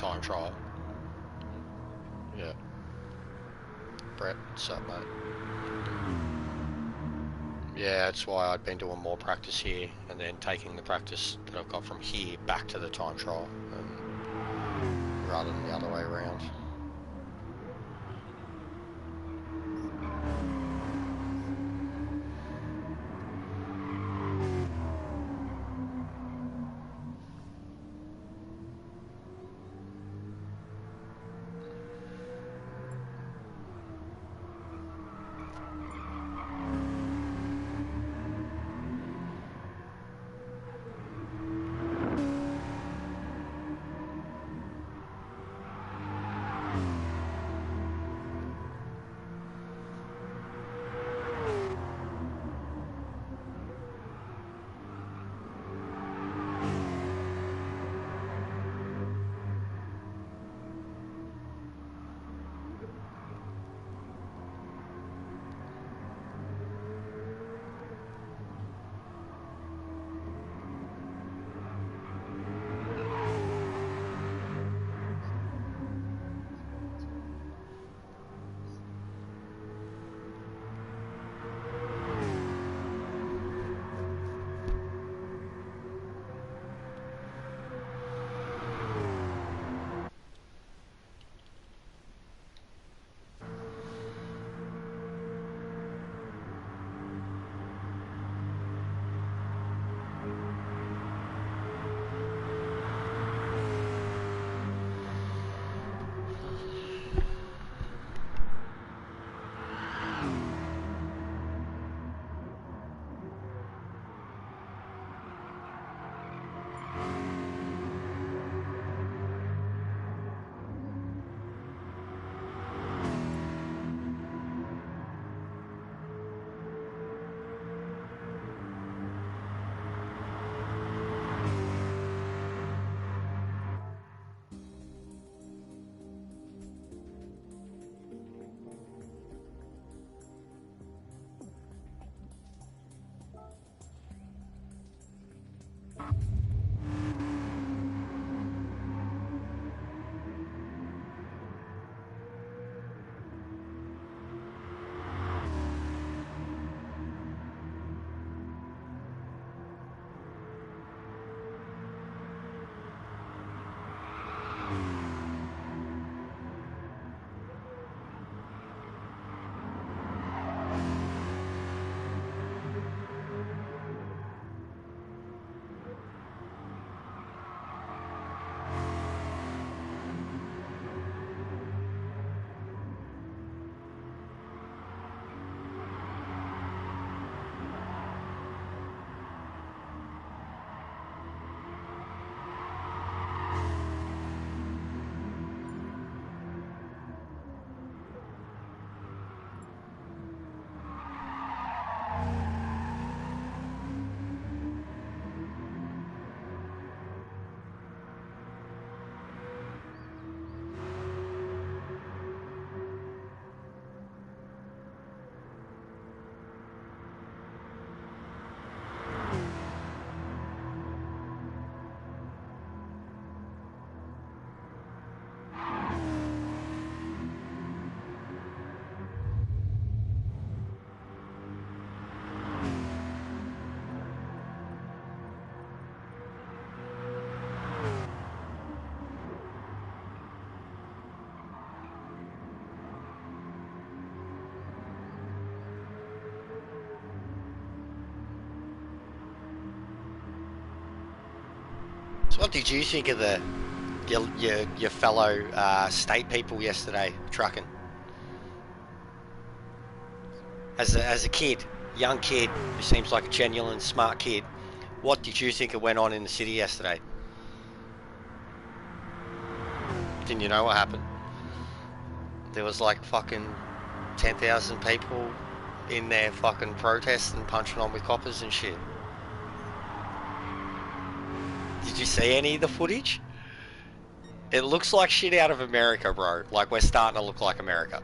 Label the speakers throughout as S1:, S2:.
S1: time trial. Yeah. Brett, what's up, mate? Yeah, that's why I'd been doing more practice here and then taking the practice that I've got from here back to the time trial, and rather than the other way around. So what did you think of your fellow state people yesterday trucking? As a kid, young kid who seems like a genuine smart kid, what did you think it went on in the city yesterday? Didn't you know what happened? There was like fucking 10,000 people in there fucking protesting, punching on with coppers and shit. Did you see any of the footage? It looks like shit out of America, bro. Like, we're starting to look like America.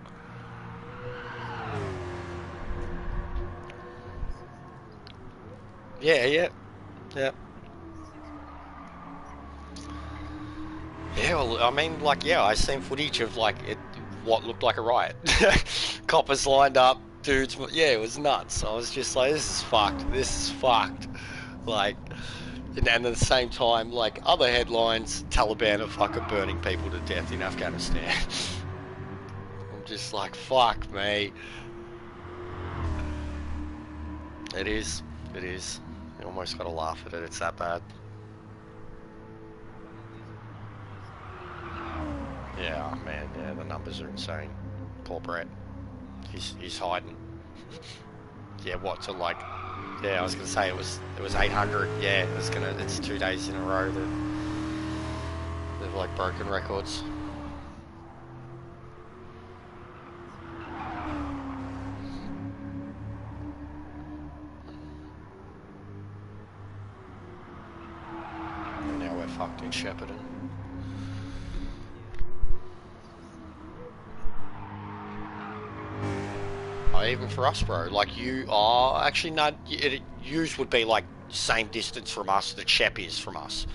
S1: Yeah. Yeah, well, I mean, like, yeah, I seen footage of like what looked like a riot. Coppers lined up, dudes. Yeah, it was nuts. I was just like, this is fucked. This is fucked. Like, and at the same time, like other headlines, Taliban are fucking burning people to death in Afghanistan. I'm just like, fuck me. It is. It is. You almost got to laugh at it. It's that bad. Yeah, oh man. Yeah, the numbers are insane. Poor Brett. He's hiding. Yeah, what to like? Yeah, I was gonna say it was 800. Yeah, it's 2 days in a row that they've like broken records. And now we're fucked in Shepparton. Oh, even for us, bro. Like you are actually not. Yous would be like same distance from us that Shep is from us.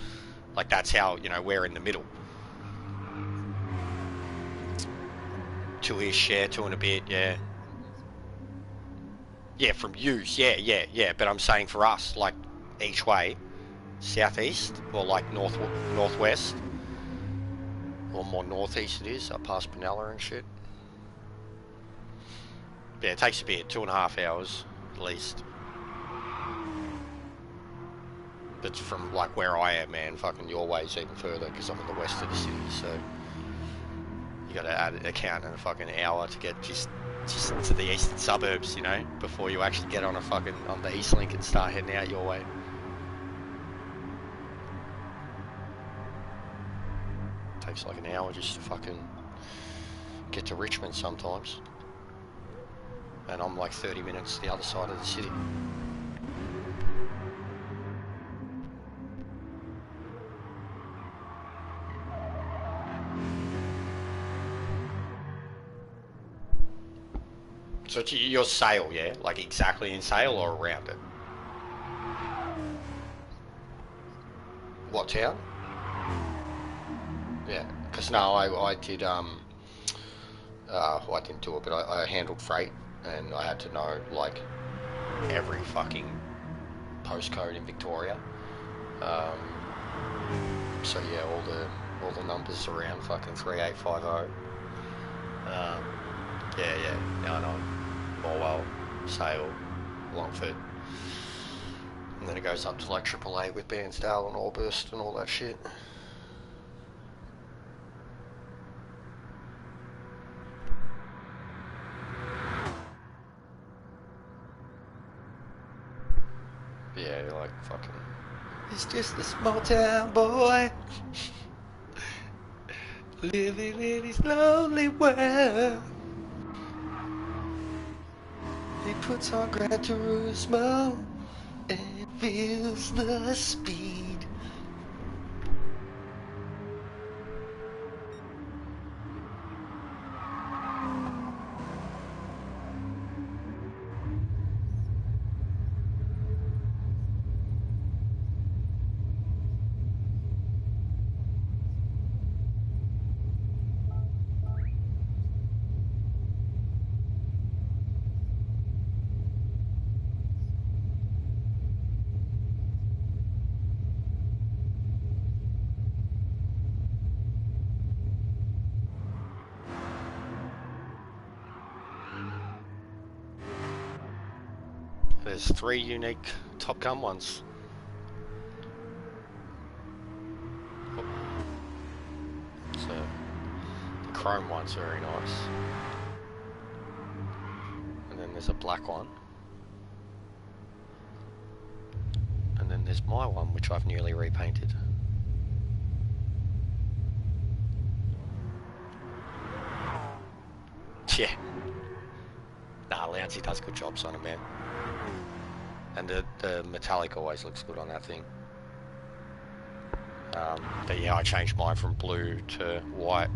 S1: Like that's how we're in the middle. Two-ish, yeah, two and a bit, yeah. Yeah, from yous, yeah, yeah, yeah. But I'm saying for us, like each way, southeast or like northwest, or more northeast it is, up past Penella and shit. Yeah, it takes a bit, 2.5 hours at least. But from like where I am, man, fucking your way's even further because I'm in the west of the city, so you got to account in a fucking hour to get just to the eastern suburbs, before you actually get on the East Link and start heading out your way. Takes like an hour just to fucking get to Richmond sometimes, and I'm like 30 minutes the other side of the city. So you're Sale, yeah? Like exactly in Sale or around it? What town? Yeah, because no, I did, well, I didn't do it, but I handled freight, and I had to know, like, every fucking postcode in Victoria. Um, so yeah, all the numbers around fucking 3850. Yeah, I know. Morwell, Sale, Longford. And then it goes up to like AAA with Bairnsdale and Orburst and all that shit. Yeah, you're like fucking. It's just a small town boy living in his lonely world. He puts on Gran Turismo and feels the speed. There's 3 unique Top Gun ones. So the chrome one's very nice. And then there's a black one. And then there's my one, which I've newly repainted. Yeah. Nah, Louncy does good jobs on it, man. And the metallic always looks good on that thing. But yeah, I changed mine from blue to white.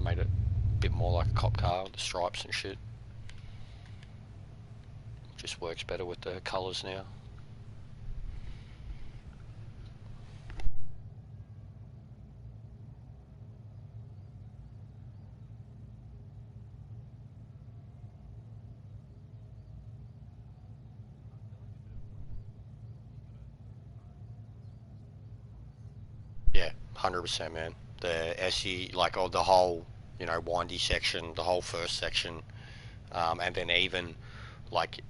S1: Made it a bit more like a cop car with the stripes and shit. Just works better with the colours now. 100%, man. The SE, like, or the whole, you know, windy section, the whole first section, and then even like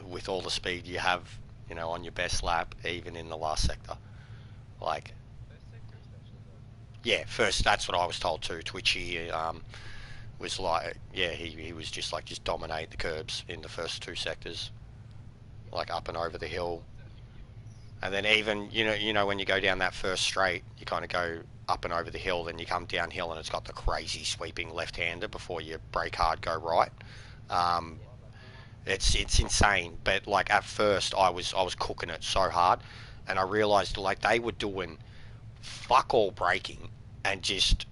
S1: with all the speed you have, you know, on your best lap, even in the last sector, like, yeah, first, that's what I was told too. Twitchy was like, yeah, he was just like, just dominate the curbs in the first two sectors, like up and over the hill. And then even, you know when you go down that first straight, you kind of go up and over the hill, then you come downhill and it's got the crazy sweeping left-hander before you brake hard, go right. Um, it's insane. But like at first, I was cooking it so hard, and I realised like they were doing fuck all braking and just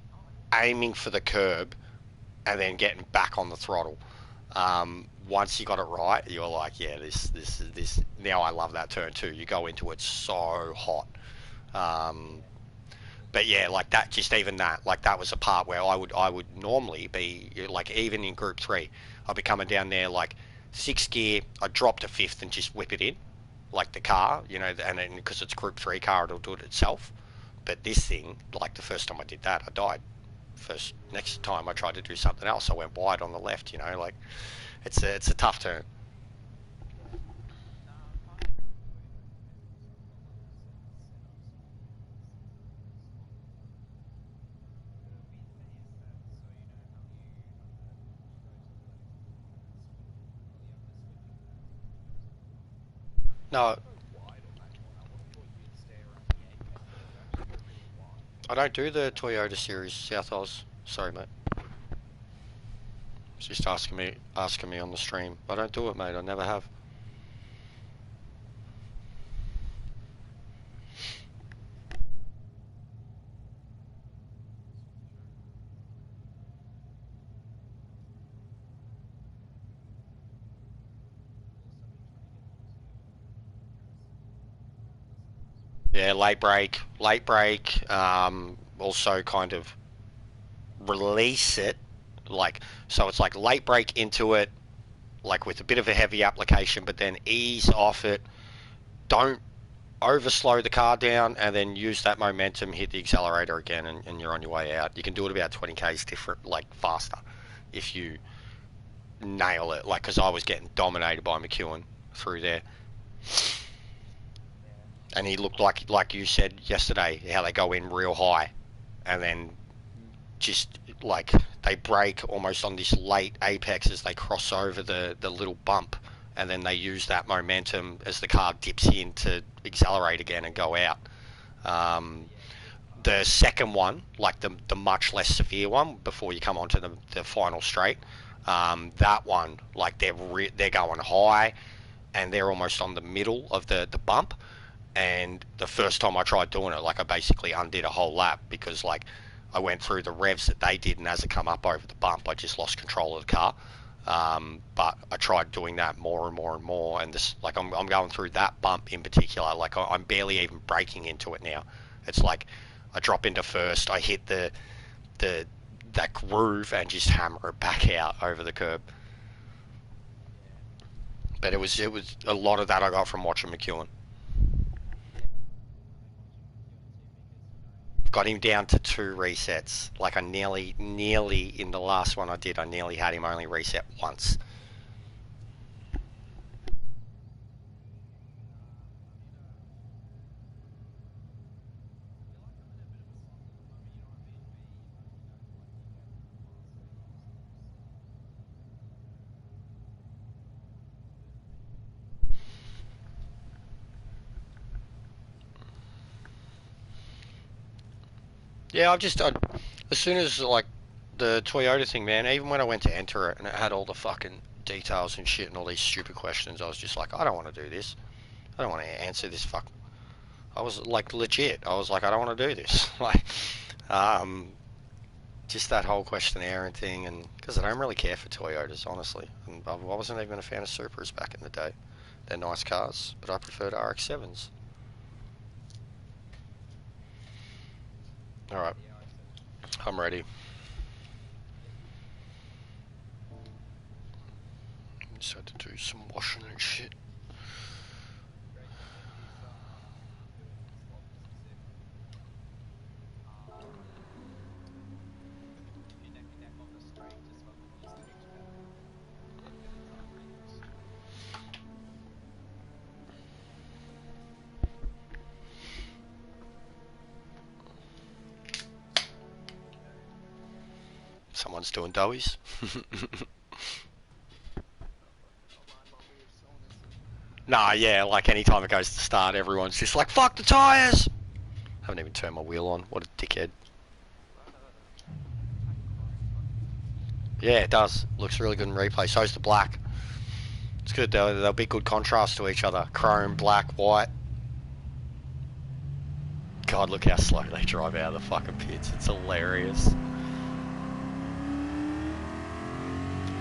S1: aiming for the curb and then getting back on the throttle. Once you got it right, you're like, yeah, this. Now I love that turn too. You go into it so hot. Um, but yeah, like that, just even that, like that was a part where I would normally be like, even in Group 3, I'd be coming down there like sixth gear, I'd drop to fifth and just whip it in, like the car, you know, and then because it's Group 3 car, it'll do it itself. But this thing, like the first time I did that, I died. First, next time I tried to do something else, I went wide on the left, you know, like it's a tough turn. No, I don't do the Toyota series South Oz. Sorry, mate. It's just asking me on the stream. I don't do it, mate. I never have. Yeah, late break. Also, kind of release it, like, so it's like late break into it, like with a bit of a heavy application, but then ease off it. Don't over slow the car down, and then use that momentum, hit the accelerator again, and you're on your way out. You can do it about 20 k's different, like faster, if you nail it. Like, because I was getting dominated by McEwen through there, and he looked like you said yesterday, how they go in real high, and then just like they brake almost on this late apex as they cross over the little bump, and then they use that momentum as the car dips in to accelerate again and go out. Um, the second one, like the much less severe one, before you come onto the final straight, that one, like they're going high, and they're almost on the middle of the bump. And the first time I tried doing it, like I basically undid a whole lap, because like I went through the revs that they did, and as it come up over the bump, I just lost control of the car. But I tried doing that more and more and more, and this, like, I'm going through that bump in particular, like I'm barely even braking into it now. It's like I drop into first, I hit the that groove and just hammer it back out over the curb. But it was a lot of that I got from watching McEwen. Got him down to two resets. Like I nearly in the last one I did, I nearly had him only reset once. Yeah, as soon as like the Toyota thing, man, even when I went to enter it and it had all the fucking details and shit and all these stupid questions, I was just like, I don't want to do this. I don't want to answer this fuck. I was like legit. I was like, I don't want to do this. Like, um, just that whole questionnaire and thing, and because I don't really care for Toyotas, honestly. And I wasn't even a fan of Supras back in the day. They're nice cars, but I preferred RX-7s. All right, I'm ready. Just had to do some washing and shit. everyone's doing doughies. Nah, yeah, like any time it goes to start, everyone's just like, fuck the tyres! Haven't even turned my wheel on. What a dickhead. Yeah, it does. Looks really good in replay. So's the black. It's good. They'll be good contrast to each other. Chrome, black, white. God, look how slow they drive out of the fucking pits. It's hilarious.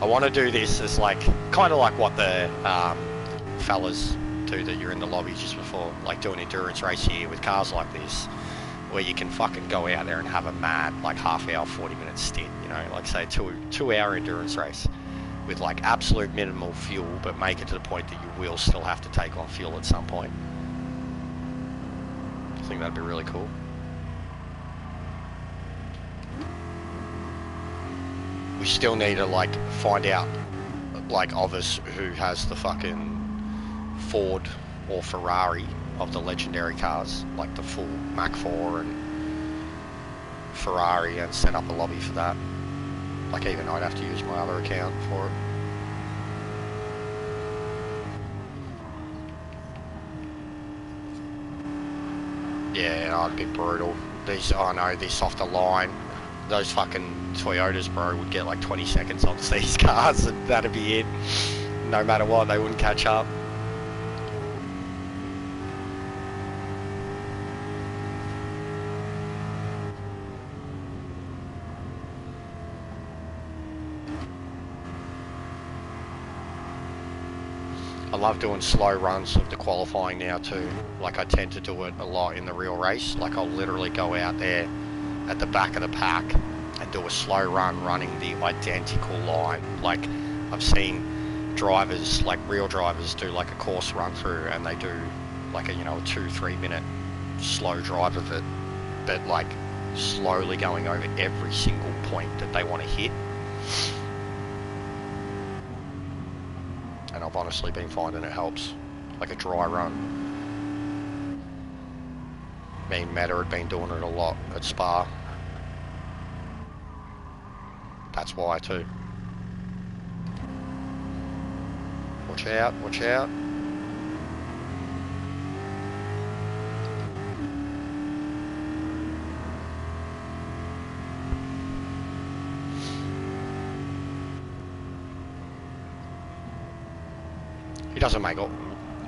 S1: I want to do this as like, kind of like what the fellas do that you're in the lobby just before. Like do an endurance race here with cars like this, where you can fucking go out there and have a mad, like half hour, 40-minute stint, you know, like say two-hour endurance race with like absolute minimal fuel, but make it to the point that you will still have to take on fuel at some point. I think that'd be really cool. We still need to like find out like of us who has the fucking Ford or Ferrari of the legendary cars, like the full Mach 4 and Ferrari, and set up a lobby for that. Like even I'd have to use my other account for it. Yeah, it'd be brutal. These, oh no, this off the line, those fucking Toyotas, bro, would get like 20 seconds on these cars and that'd be it. No matter what, they wouldn't catch up. I love doing slow runs of the qualifying now too. Like I tend to do it a lot in the real race. Like I'll literally go out there at the back of the pack and do a slow run running the identical line. Like I've seen drivers, like real drivers, do like a course run through and they do like a, you know, a 2-3 minute slow drive of it, but like slowly going over every single point that they want to hit. And I've honestly been finding it helps, like a dry run. Me and Meta had been doing it a lot at Spa. That's why too. Watch out, watch out. He doesn't make all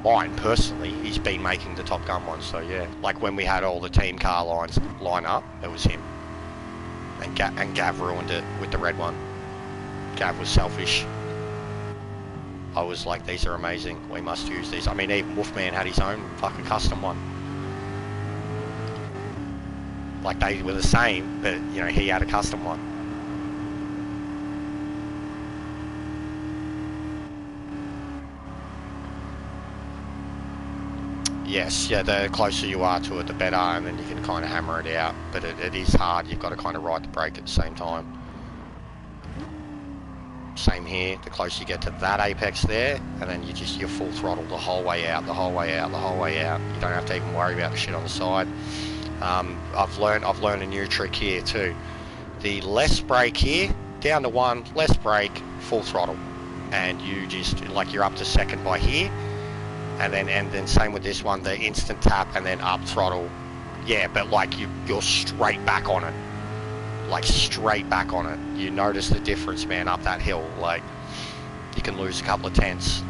S1: mine personally. He's been making the Top Gun ones, so yeah. Like when we had all the team car lines line up, it was him. And Gav ruined it with the red one. Gav was selfish. I was like, these are amazing. We must use these. I mean, even Wolfman had his own fucking custom one. Like they were the same, but you know, he had a custom one. Yes, yeah, the closer you are to it, the better, and then you can kind of hammer it out. But it is hard, you've got to kind of ride the brake at the same time. Same here, the closer you get to that apex there, and then you're full throttle the whole way out, the whole way out, the whole way out. You don't have to even worry about the shit on the side. I've learned a new trick here too. The less brake here, down to 1, less brake, full throttle. And you just, like you're up to second by here. And then same with this one, the instant tap and then up throttle. Yeah, but like you're straight back on it. Like straight back on it. You notice the difference, man, up that hill. Like you can lose a couple of tenths.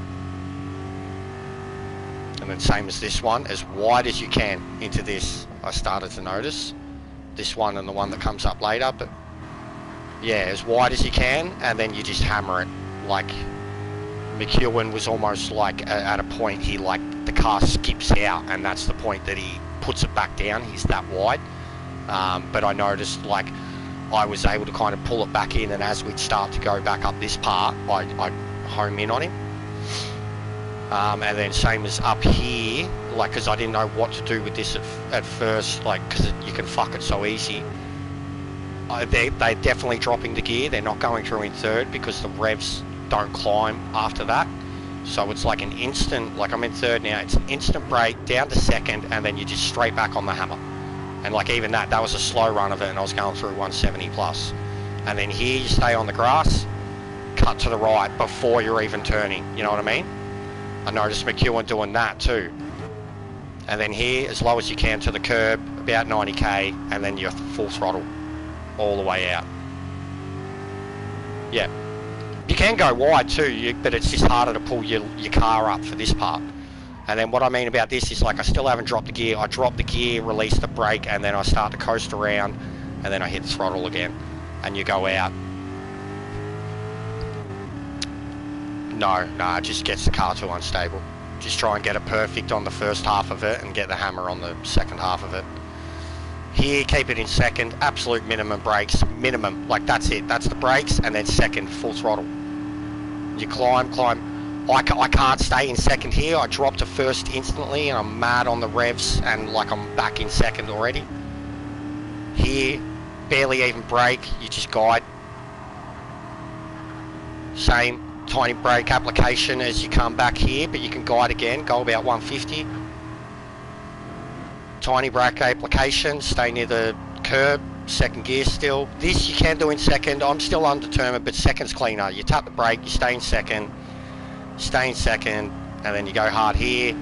S1: And then same as this one, as wide as you can into this. I started to notice this one and the one that comes up later, but yeah, as wide as you can, and then you just hammer it. Like McEwen was almost like at a point he, like, the car skips out and that's the point that he puts it back down. He's that wide. But I noticed, like, I was able to kind of pull it back in, and as we'd start to go back up this part, I home in on him. And then same as up here, like, because I didn't know what to do with this at first, like, because you can fuck it so easy. They're definitely dropping the gear. They're not going through in third because the revs don't climb after that. So it's like an instant, like I'm in third now, it's an instant brake down to second, and then you're just straight back on the hammer. And like even that was a slow run of it, and I was going through 170 plus. And then here you stay on the grass, cut to the right before you're even turning, you know what I mean? I noticed McEwen doing that too. And then here, as low as you can to the curb, about 90k, and then you're full throttle all the way out. Yeah. You can go wide too, but it's just harder to pull your car up for this part. And then what I mean about this is, like, I still haven't dropped the gear. I drop the gear, release the brake, and then I start to coast around, and then I hit the throttle again, and you go out. No, it just gets the car too unstable. Just try and get it perfect on the first half of it and get the hammer on the second half of it. Here, keep it in second, absolute minimum brakes, minimum, like that's it, that's the brakes, and then second, full throttle. You climb. I can't stay in second here. I drop to first instantly and I'm mad on the revs and like I'm back in second already. Here, barely even brake, you just guide. Same. Tiny brake application as you come back here, but you can guide again, go about 150. Tiny brake application, stay near the curb, second gear still. This you can do in second, I'm still undetermined, but second's cleaner. You tap the brake, you stay in second, and then you go hard here,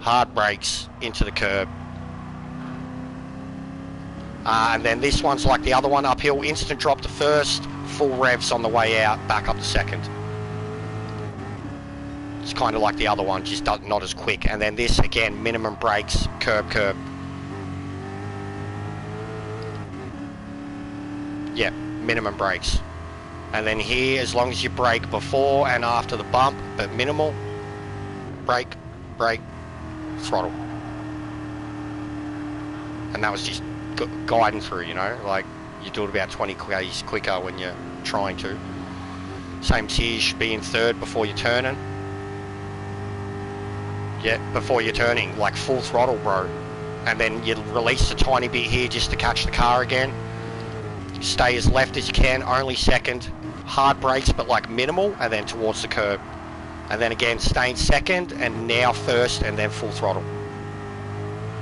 S1: hard brakes into the curb. And then this one's like the other one, uphill, instant drop to first, full revs on the way out, back up to second. It's kind of like the other one, just not as quick. And then this, again, minimum brakes, curb. Yeah, minimum brakes. And then here, as long as you brake before and after the bump, but minimal, brake, throttle. And that was just guiding through, you know, like you do it about 20 k's quicker when you're trying to. Same here, you should be in third before you're turning. Yeah, before you're turning, like full throttle, bro. And then you release a tiny bit here just to catch the car again. Stay as left as you can, only second. Hard brakes, but like minimal, and then towards the curb. And then again, stay in second, and now first, and then full throttle.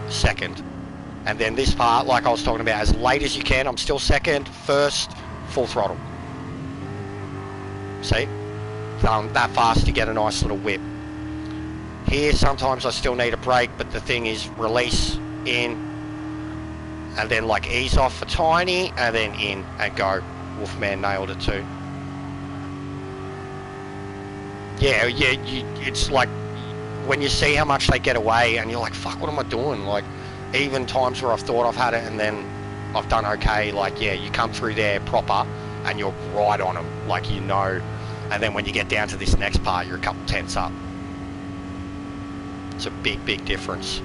S1: Second. And then this part, like I was talking about, as late as you can, I'm still second, first, full throttle. See? That fast to get a nice little whip. Here, sometimes I still need a brake, but the thing is release, in, and then like ease off for tiny, and then in, and go. Wolfman nailed it too. Yeah, it's like, when you see how much they get away, and you're like, fuck, what am I doing? Like, even times where I've thought I've had it, and then I've done okay, like, yeah, you come through there proper, and you're right on them, like, you know, and then when you get down to this next part, you're a couple tenths up. It's a big difference.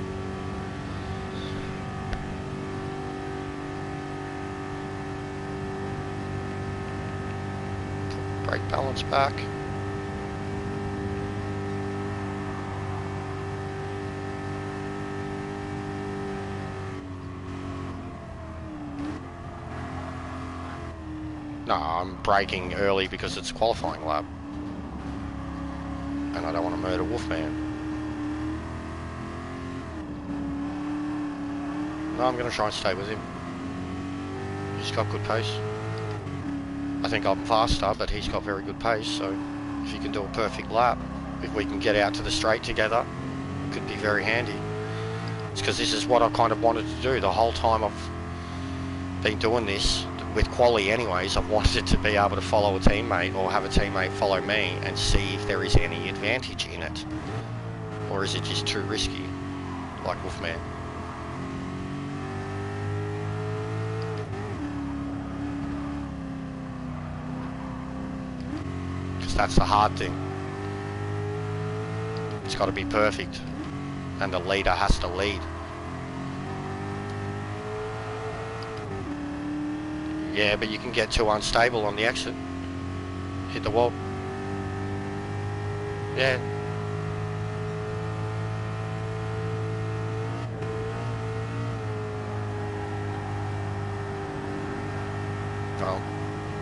S1: Brake balance back. No, I'm braking early because it's a qualifying lap. And I don't want to murder Wolfman. No, I'm going to try and stay with him. He's got good pace. I think I'm faster, but he's got very good pace, so if he can do a perfect lap, if we can get out to the straight together, it could be very handy. It's because this is what I kind of wanted to do the whole time I've been doing this, with quali anyways. I've wanted to be able to follow a teammate, or have a teammate follow me, and see if there is any advantage in it. Or is it just too risky, like Wolfman? That's the hard thing. It's got to be perfect, and the leader has to lead. Yeah, but you can get too unstable on the exit. Hit the wall. Yeah. Well,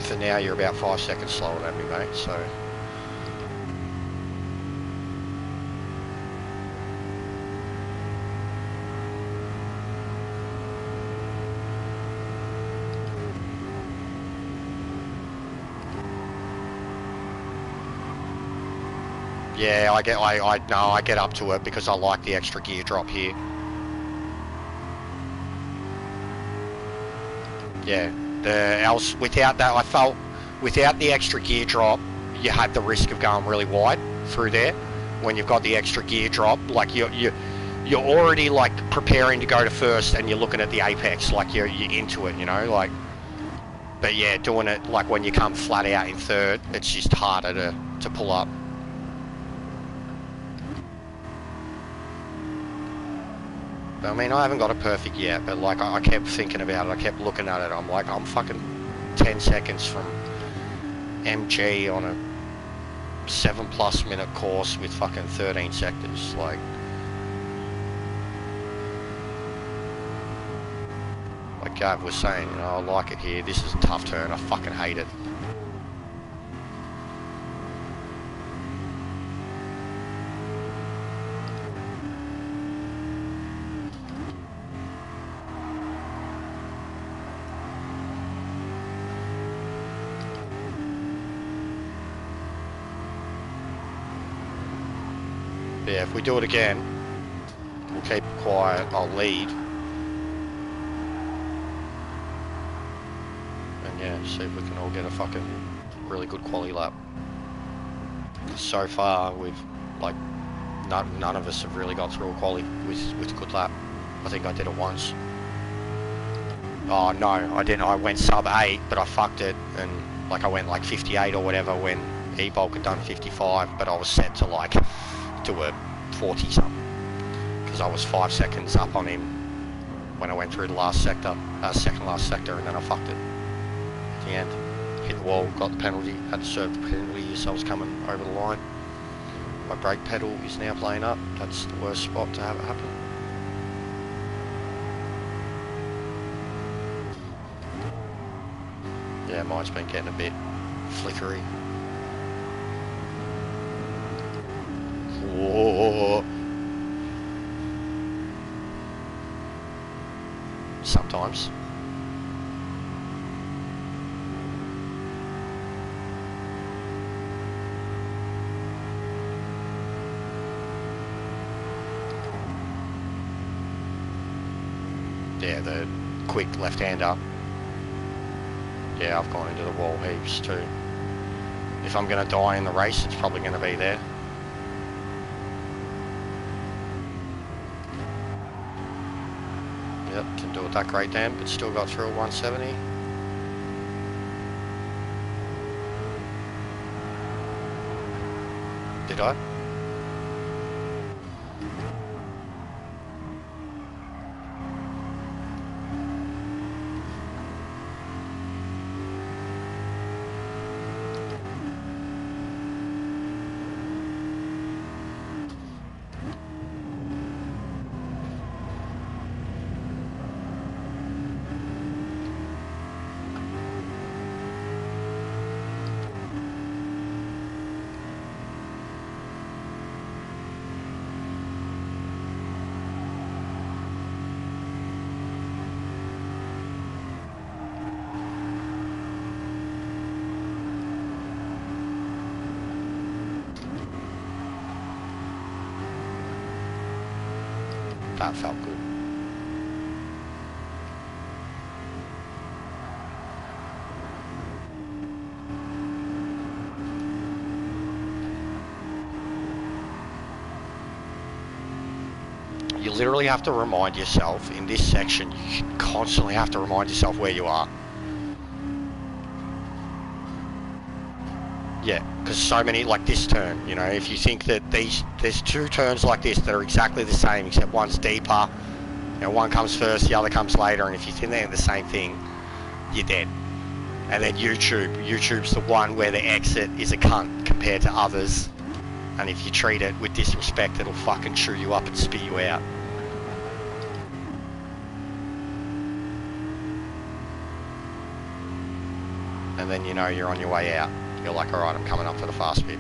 S1: for now you're about 5 seconds slower than me, mate, so... Yeah, I get up to it because I like the extra gear drop here. Yeah, without that, I felt without the extra gear drop, you had the risk of going really wide through there. When you've got the extra gear drop, like you're already like preparing to go to first, and you're looking at the apex, like you're into it, you know, like. But yeah, doing it like when you come flat out in third, it's just harder to pull up. I mean, I haven't got it perfect yet, but like I kept thinking about it, I kept looking at it, I'm like, I'm fucking 10 seconds from MG on a 7+ minute course with fucking 13 sectors, like Gav was saying, you know, I like it here, this is a tough turn, I fucking hate it. Yeah, if we do it again, we'll keep it quiet, I'll lead. And yeah, see if we can all get a fucking really good quali lap. So far, we've, like, none of us have really got through a quali with a good lap. I think I did it once. Oh no, I didn't, I went sub 8, but I fucked it, and like I went like 58 or whatever when E-Bulk had done 55, but I was set to like do a 40 something because I was 5 seconds up on him when I went through the last sector, second last sector, and then I fucked it at the end. Hit the wall, got the penalty, had to serve the penalty as I was coming over the line. My brake pedal is now playing up. That's the worst spot to have it happen. Yeah, mine's been getting a bit flickery. Whoa. Sometimes. Yeah, the quick left-hander. Yeah, I've gone into the wall heaps too. If I'm going to die in the race, it's probably going to be there. Yep, didn't do it that great then, but still got through a 170. Did I? That felt good. You literally have to remind yourself in this section, you constantly have to remind yourself where you are. Yeah, because so many, like this turn, you know, if you think that there's two turns like this that are exactly the same, except one's deeper, you know, one comes first, the other comes later, and if you think they're the same thing, you're dead. And then YouTube's the one where the exit is a cunt compared to others, and if you treat it with disrespect, it'll fucking chew you up and spit you out. And then you know you're on your way out. You're like, alright, I'm coming up for the fast bit.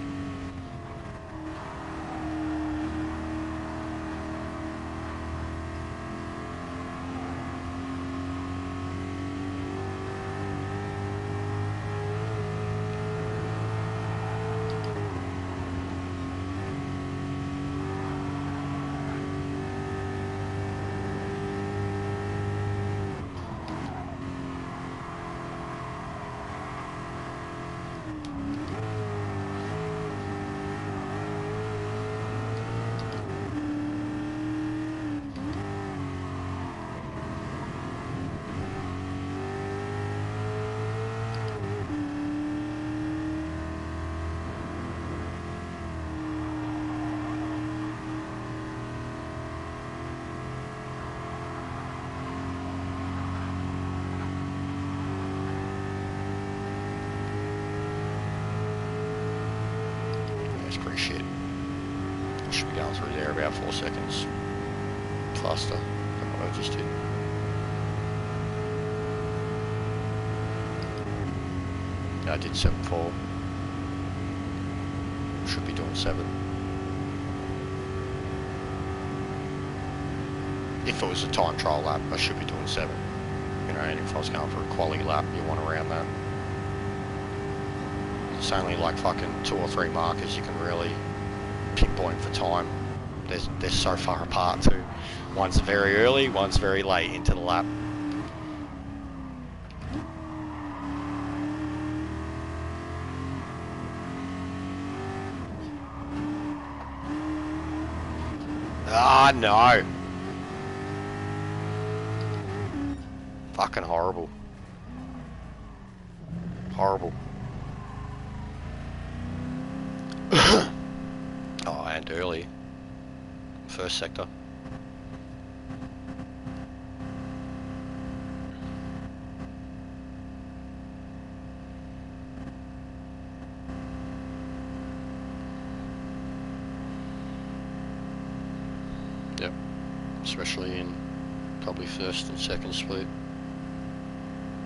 S1: going through there about 4 seconds faster than what I just did. I did 7.4. Should be doing 7. If it was a time trial lap, I should be doing 7. You know, and if I was going for a quality lap, you want around that. It's only like fucking 2 or 3 markers you can really pinpoint for time. They're so far apart too. One's very early, one's very late into the lap. Ah, no. Fucking horrible. Horrible. Oh, and early. First sector. Yep. Especially in probably first and second split.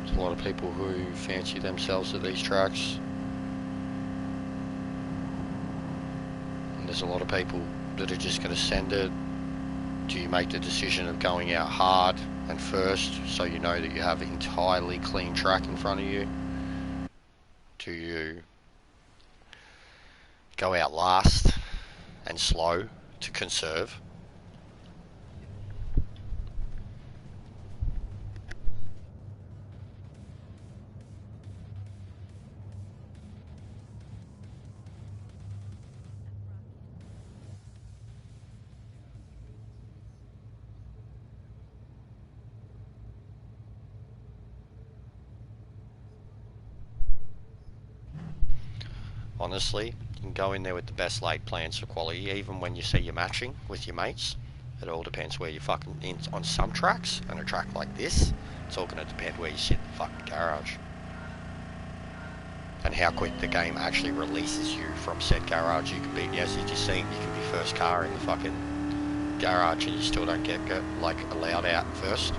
S1: There's a lot of people who fancy themselves at these tracks. And there's a lot of people that are just going to send it. Do you make the decision of going out hard and first so you know that you have entirely clean track in front of you? Do you go out last and slow to conserve? Honestly, you can go in there with the best laid plans for quality, even when you see you're matching with your mates. It all depends where you're fucking in. On some tracks, on a track like this, it's all going to depend where you sit in the fucking garage. And how quick the game actually releases you from said garage. You can be, as you just seen, you can be first car in the fucking garage and you still don't get like allowed out first.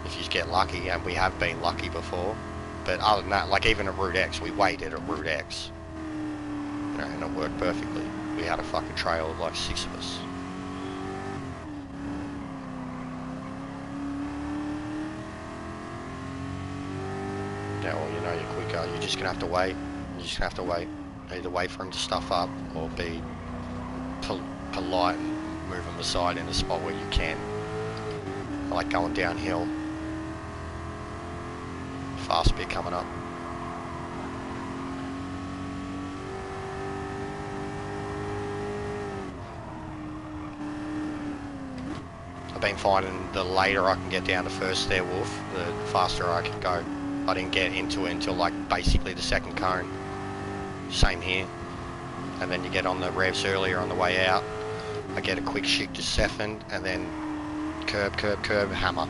S1: If you get lucky, and we have been lucky before. But other than that, like even at Route X, we waited at Route X. You know, and it worked perfectly. We had a fucking trail of like 6 of us. Yeah, well, you know you're quicker. You're just gonna have to wait. You're just gonna have to wait. Either wait for him to stuff up, or be polite and move him aside in a spot where you can. I like going downhill. Fast bit coming up. I've been finding the later I can get down to first there, Wolf, the faster I can go. I didn't get into it until like basically the second cone. Same here. And then you get on the revs earlier on the way out. I get a quick shift to second and then curb, hammer.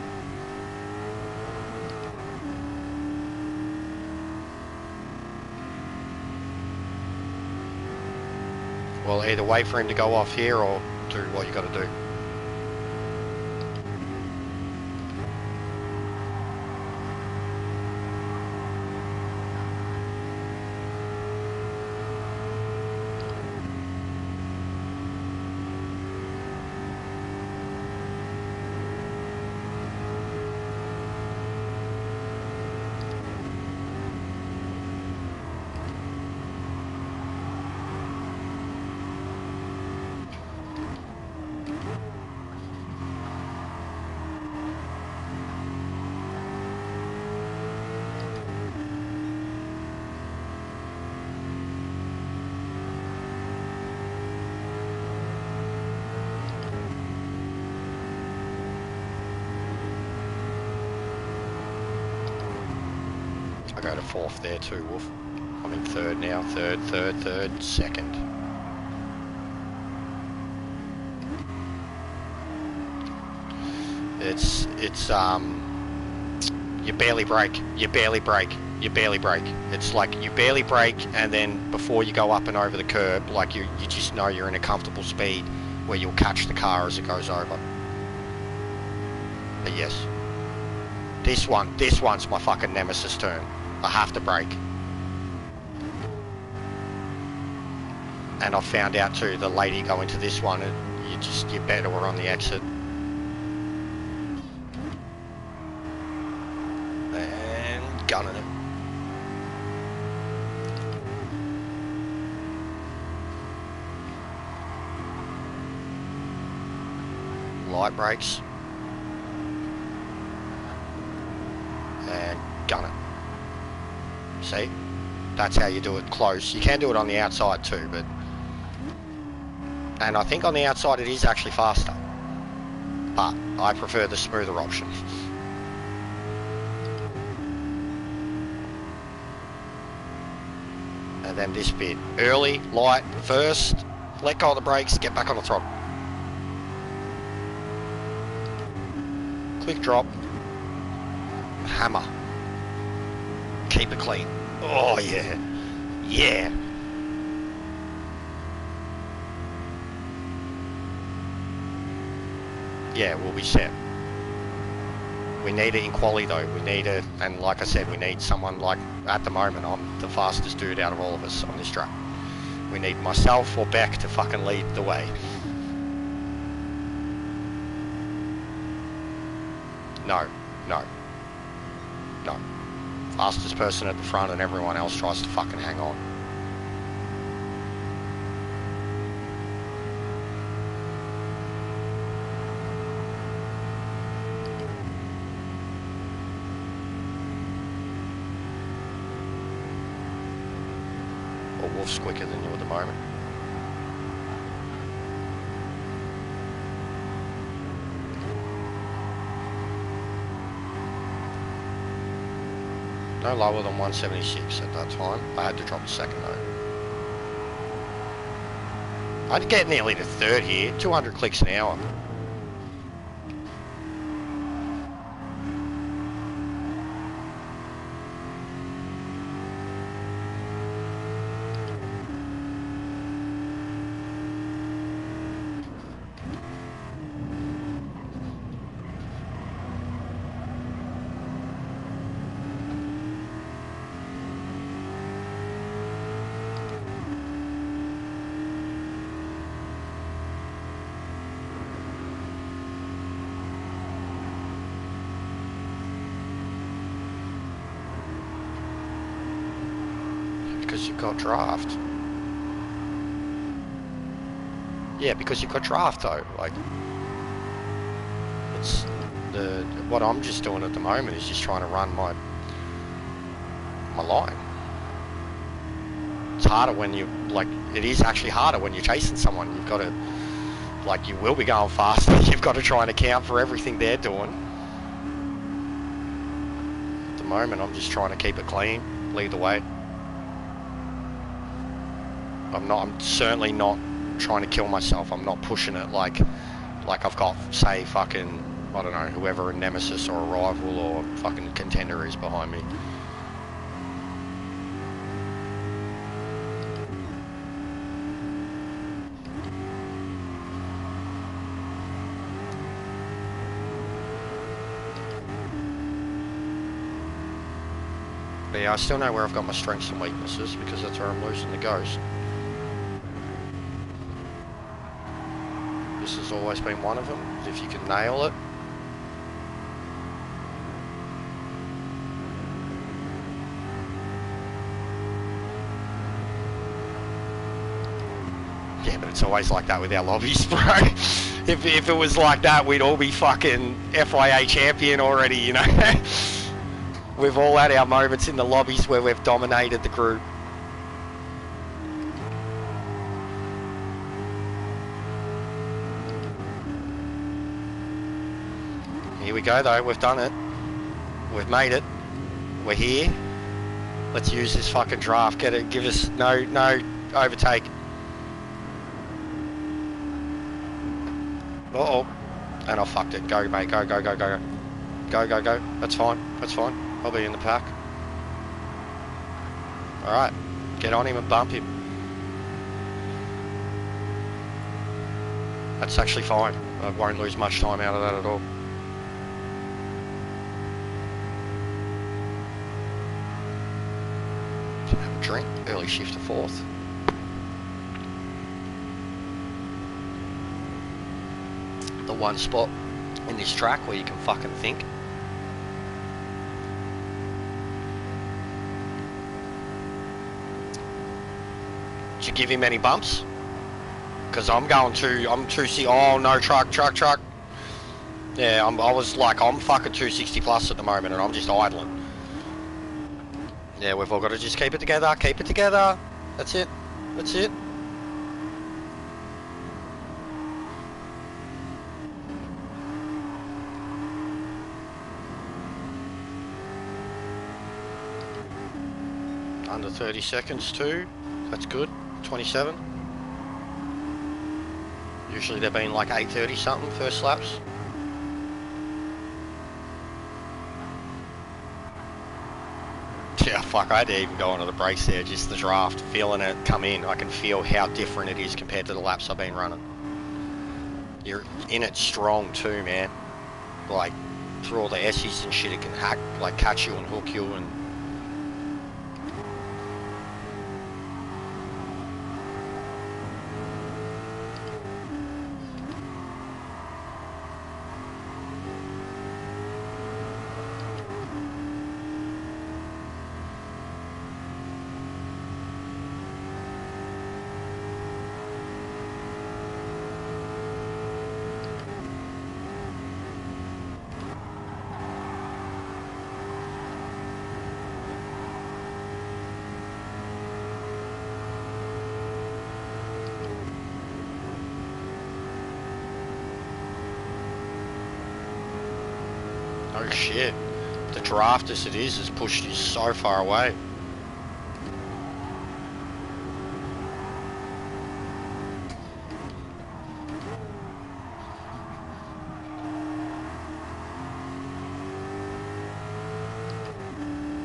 S1: Well, either wait for him to go off here or do what you got to do. I go to fourth there too, Wolf. I'm in third now. Third, second. It's you barely brake. you barely brake. It's like you barely brake, and then before you go up and over the curb, like you just know you're in a comfortable speed where you'll catch the car as it goes over. But yes, this one's my fucking nemesis turn. I have to brake. And I found out too, the lady going to this one, you better we're on the exit. And gunning it. Light brakes. And gun it. See? That's how you do it close. You can do it on the outside too, but... And I think on the outside it is actually faster. But I prefer the smoother option. And then this bit. Early, light, first, let go of the brakes, get back on the throttle. Quick drop. Hammer. Keep it clean. Oh yeah. Yeah. Yeah, we'll be set. We need it in quality though. We need it, and like I said, we need someone like, at the moment, I'm the fastest dude out of all of us on this track. We need myself or Beck to fucking lead the way. No, no, no. Fastest person at the front and everyone else tries to fucking hang on. Well, Wolf's quicker than you at the moment. No lower than 176 at that time. I had to drop the second though. I'd get nearly to third here, 200 clicks an hour. Because you've got draft. Yeah, because you've got draft though. Like, it's what I'm just doing at the moment is just trying to run my line. It's harder when you, like, it is actually harder when you're chasing someone. You've got to, like, you will be going faster. You've got to try and account for everything they're doing. At the moment, I'm just trying to keep it clean, lead the way. I'm certainly not trying to kill myself. I'm not pushing it like I've got, say, fucking, I don't know, whoever a nemesis or a rival or fucking contender is behind me. But yeah, I still know where I've got my strengths and weaknesses because that's where I'm losing the ghost. This has always been one of them, if you can nail it. Yeah, but it's always like that with our lobbies, bro. If it was like that, we'd all be fucking FIA champion already, you know? We've all had our moments in the lobbies where we've dominated the group. Here we go though, we've done it. We've made it. We're here. Let's use this fucking draft. Get it, give us, no, overtake. Uh-oh. And I fucked it. Go, mate, go. Go. That's fine, I'll be in the pack. Alright, get on him and bump him. That's actually fine. I won't lose much time out of that at all. Have a drink, early shift to 4th. The one spot in this track where you can fucking think. Did you give him any bumps? Because I'm too, oh no, truck. Yeah, I'm fucking 260 plus at the moment and I'm just idling. Yeah, we've all got to just keep it together, That's it. Under 30 seconds too, that's good, 27. Usually they've been like 8:30 something first laps. Yeah, fuck, I had to even go onto the brakes there, just the draft, feeling it come in. I can feel how different it is compared to the laps I've been running. You're in it strong too, man. Like, through all the S's and shit, it can catch you and hook you and... Oh shit, the draft as it is has pushed you so far away.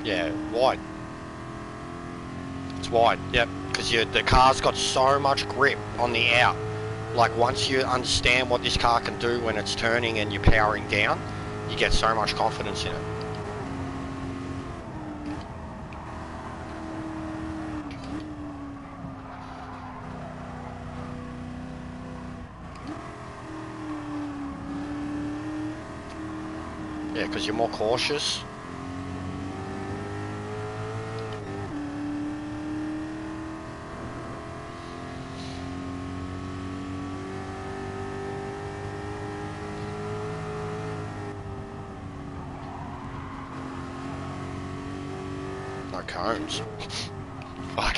S1: Yeah, wide. It's wide, yep, because the car's got so much grip on the out. Like, once you understand what this car can do when it's turning and you're powering down, you get so much confidence in it. Yeah, because you're more cautious. No cones. Fuck.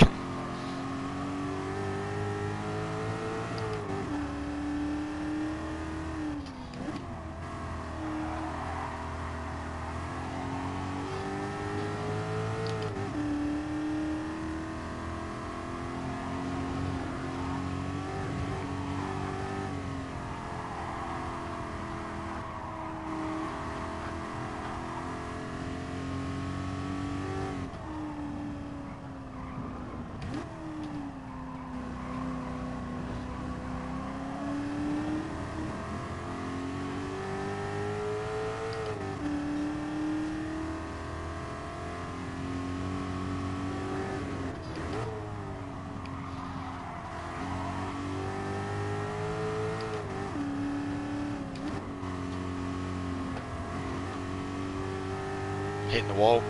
S1: Hitting the wall,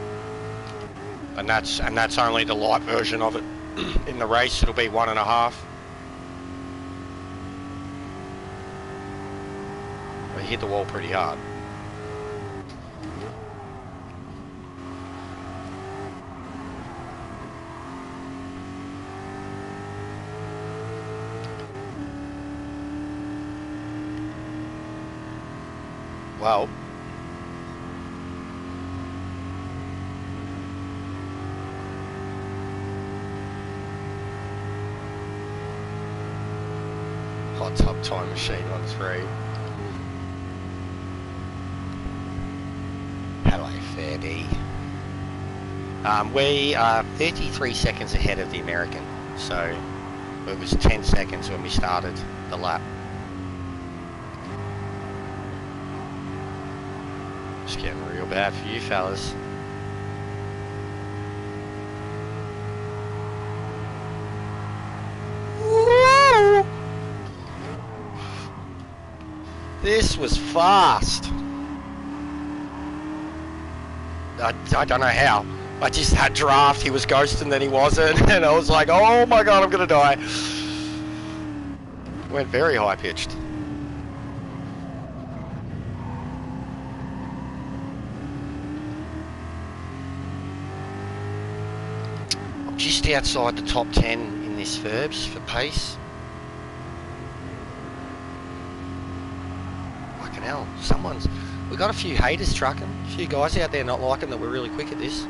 S1: and that's only the light version of it. In the race it'll be 1.5. We hit the wall pretty hard. Well, hot tub time machine on 3. Hello, Ferdy. We are 33 seconds ahead of the American, so it was 10 seconds when we started the lap. It's getting real bad for you fellas. This was fast. I don't know how. I just had draft, he was ghosting, then he wasn't, and I was like, oh my god, I'm gonna die. Went very high pitched. I'm just outside the top 10 in this Verbs for pace. Fucking hell, we got a few haters trucking, a few guys out there not liking that we're really quick at this.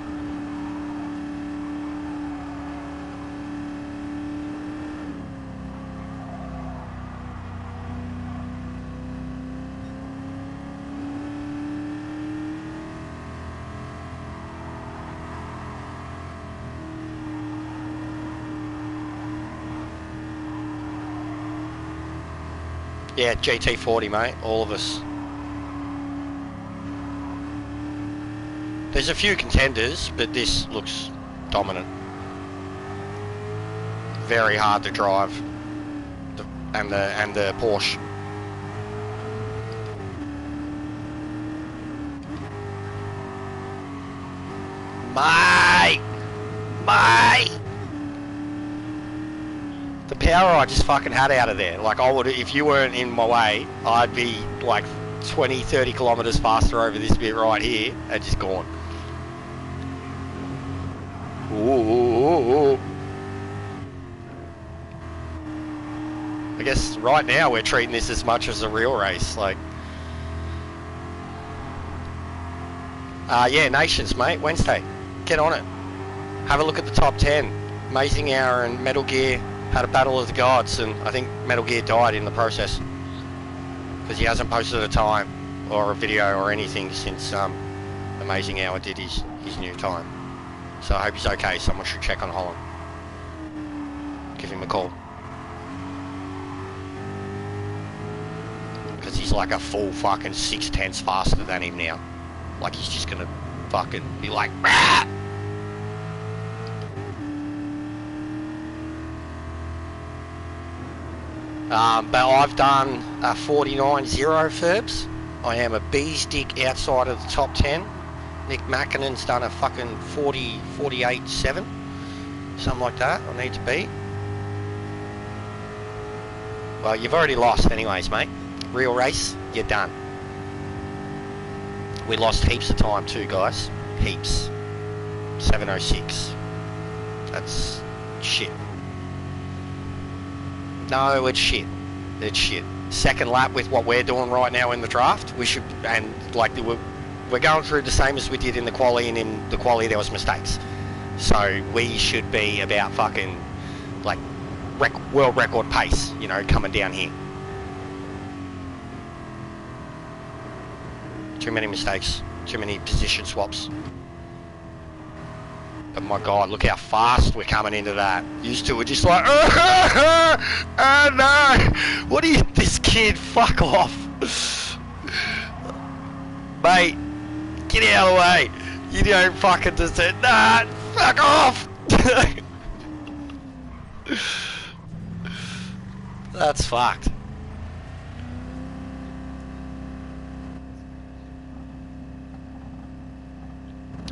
S1: Yeah, GT40 mate, all of us. There's a few contenders, but this looks dominant. Very hard to drive, and the Porsche. Mate! The power I just fucking had out of there. Like I would, if you weren't in my way, I'd be like 20, 30 kilometers faster over this bit right here and just gone. Ooh. I guess right now we're treating this as much as a real race. Like, yeah, Nations, mate. Wednesday, get on it. Have a look at the top 10. Amazing Hour and Metal Gear had a battle of the gods, and I think Metal Gear died in the process because he hasn't posted a time or a video or anything since Amazing Hour did his new time. So I hope he's okay. Someone should check on Holland. Give him a call. Because he's like a full fucking 6/10 faster than him now. Like he's just gonna fucking be like, "Rah!" But I've done a 49.0 Ferbs. I am a bee's dick outside of the top 10. Nick Mackinnon's done a fucking 48.7. Something like that I need to beat. Well, you've already lost anyways, mate. Real race, you're done. We lost heaps of time too, guys. Heaps. 7:06. That's shit. No, it's shit. It's shit. Second lap with what we're doing right now in the draft, we should, and like we're going through the same as we did in the quali, and in the quali there was mistakes. So we should be about fucking like world record pace, you know, coming down here. Too many mistakes, too many position swaps. But my god, look how fast we're coming into that. Used to, we're just like, oh no! What are you, this kid? Fuck off. Mate, get out of the way. You don't fucking deserve, nah, fuck off! That's fucked.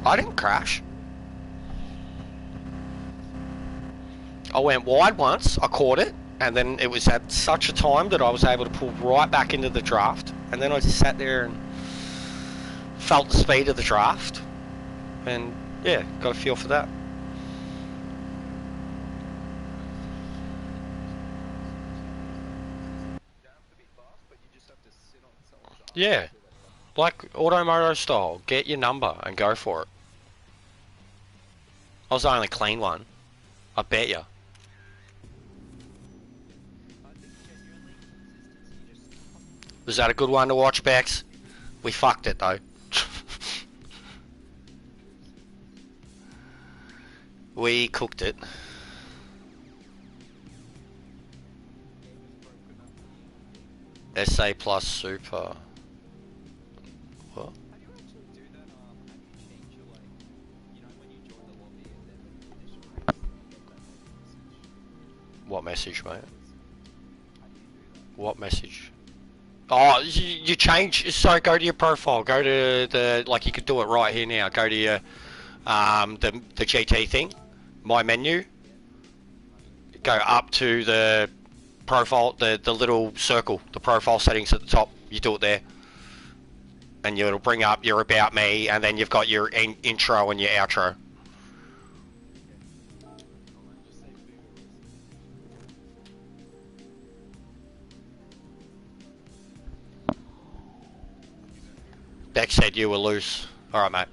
S1: I didn't crash. I went wide once, I caught it, and then it was at such a time that I was able to pull right back into the draft, and then I just sat there and felt the speed of the draft, and yeah, got a feel for that. Yeah, like Automoto style, get your number and go for it. I was the only clean one, I bet you. Was that a good one to watch, Bex? We fucked it though. We cooked it. SA plus super. What? What message, mate? What message? Oh, you change. So go to your profile. Go to the, like, you could do it right here now. Go to your the GT thing, my menu. Go up to the profile, the little circle, the profile settings at the top. You do it there, and it'll bring up your about me, and then you've got your intro and your outro. Beck said you were loose. All right, mate.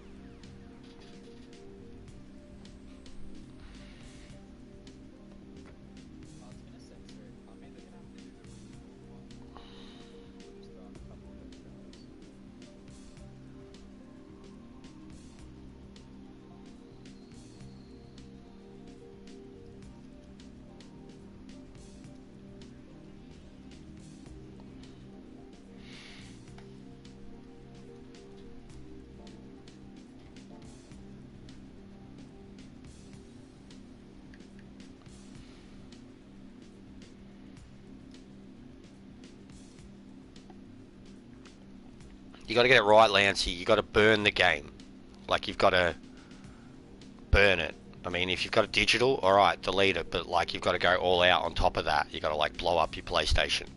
S1: You got to get it right, Lancey. You got to burn the game. Like, you've got to burn it. I mean, if you've got a digital, all right, delete it. But like, you've got to go all out on top of that. You got to like blow up your PlayStation.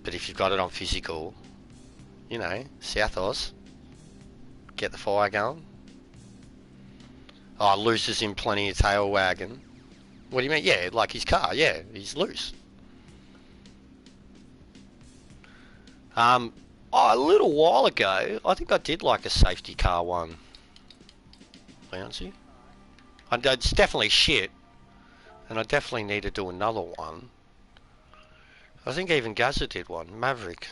S1: But if you've got it on physical, you know, South Oz, get the fire going. Oh, loose is in plenty of tail wagon. What do you mean? Yeah, like his car. Yeah, he's loose. Oh, a little while ago, I think I did like a safety car one. Bouncy. It's definitely shit, and I definitely need to do another one. I think even Gaza did one, Maverick.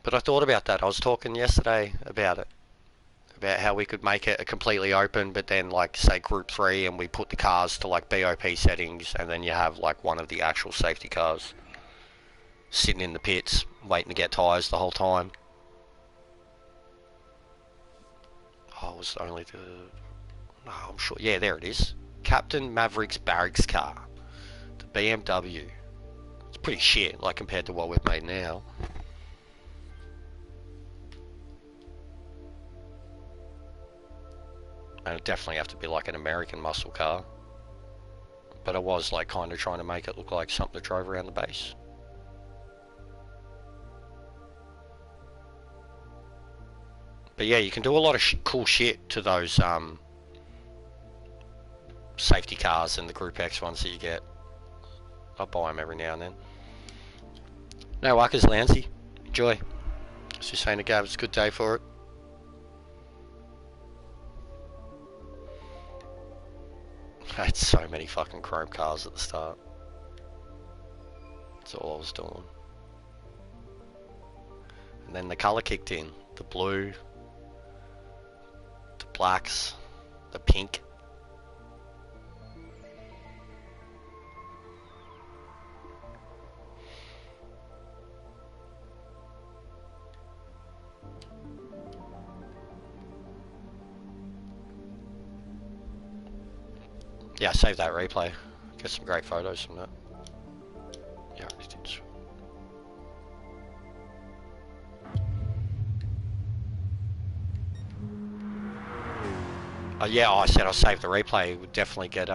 S1: But I thought about that. I was talking yesterday about it, about how we could make it a completely open, but then like say group 3, and we put the cars to like BOP settings, and then you have like one of the actual safety cars sitting in the pits waiting to get tyres the whole time. Oh, it was only the... No, I'm sure. Yeah, there it is. Captain Maverick's barracks car. The BMW. It's pretty shit, like, compared to what we've made now. And it'd definitely have to be like an American muscle car. But I was, like, kind of trying to make it look like something that drove around the base. But yeah, you can do a lot of cool shit to those safety cars and the Group X ones that you get. I buy them every now and then. No workers, Lancey. Enjoy. As you're saying to Gab, it's a good day for it. I had so many fucking chrome cars at the start. That's all I was doing. And then the colour kicked in. The blue, the blacks, the pink. Yeah, save that replay. Get some great photos from that. Yeah, I did. Yeah, I said I'll save the replay. Would definitely get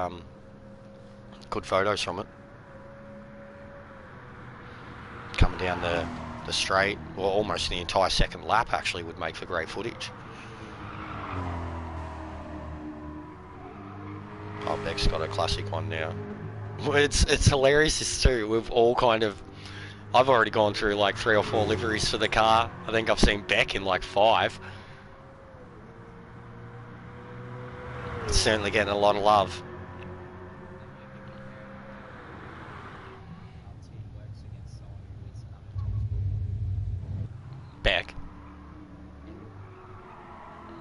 S1: good photos from it. Coming down the straight, or almost the entire second lap actually would make for great footage. Oh, Beck's got a classic one now. It's hilarious this too. We've all kind of... I've already gone through like 3 or 4 liveries for the car. I think I've seen Beck in like 5. It's certainly getting a lot of love. Beck.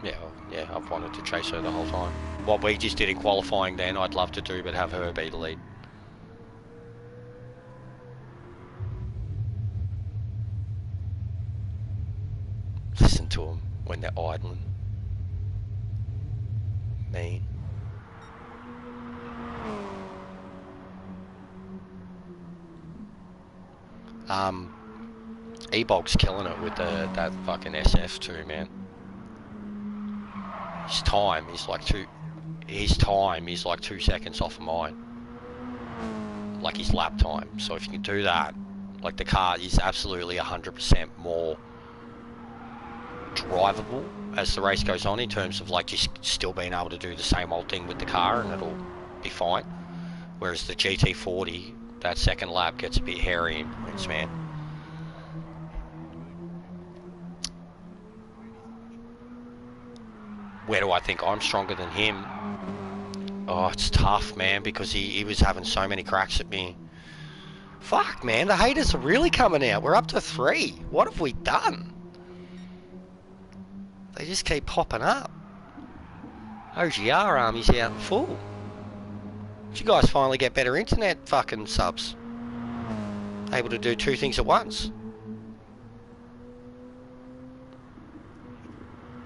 S1: Yeah, well, yeah, I've wanted to chase her the whole time. What we just did in qualifying then, I'd love to do, but have her be the lead. Listen to them when they're idling. Mean. E-Bulk's killing it with that fucking SF too, man. His time is like 2 seconds off of mine. Like his lap time. So if you can do that, like the car is absolutely 100% more drivable as the race goes on in terms of like just still being able to do the same old thing with the car and it'll be fine. Whereas the GT40, that second lap gets a bit hairy in points, man. Where do I think I'm stronger than him? Oh, it's tough, man, because he was having so many cracks at me. Fuck, man, the haters are really coming out. We're up to 3. What have we done? They just keep popping up. OGR army's out in full. Did you guys finally get better internet fucking subs? Able to do 2 things at once?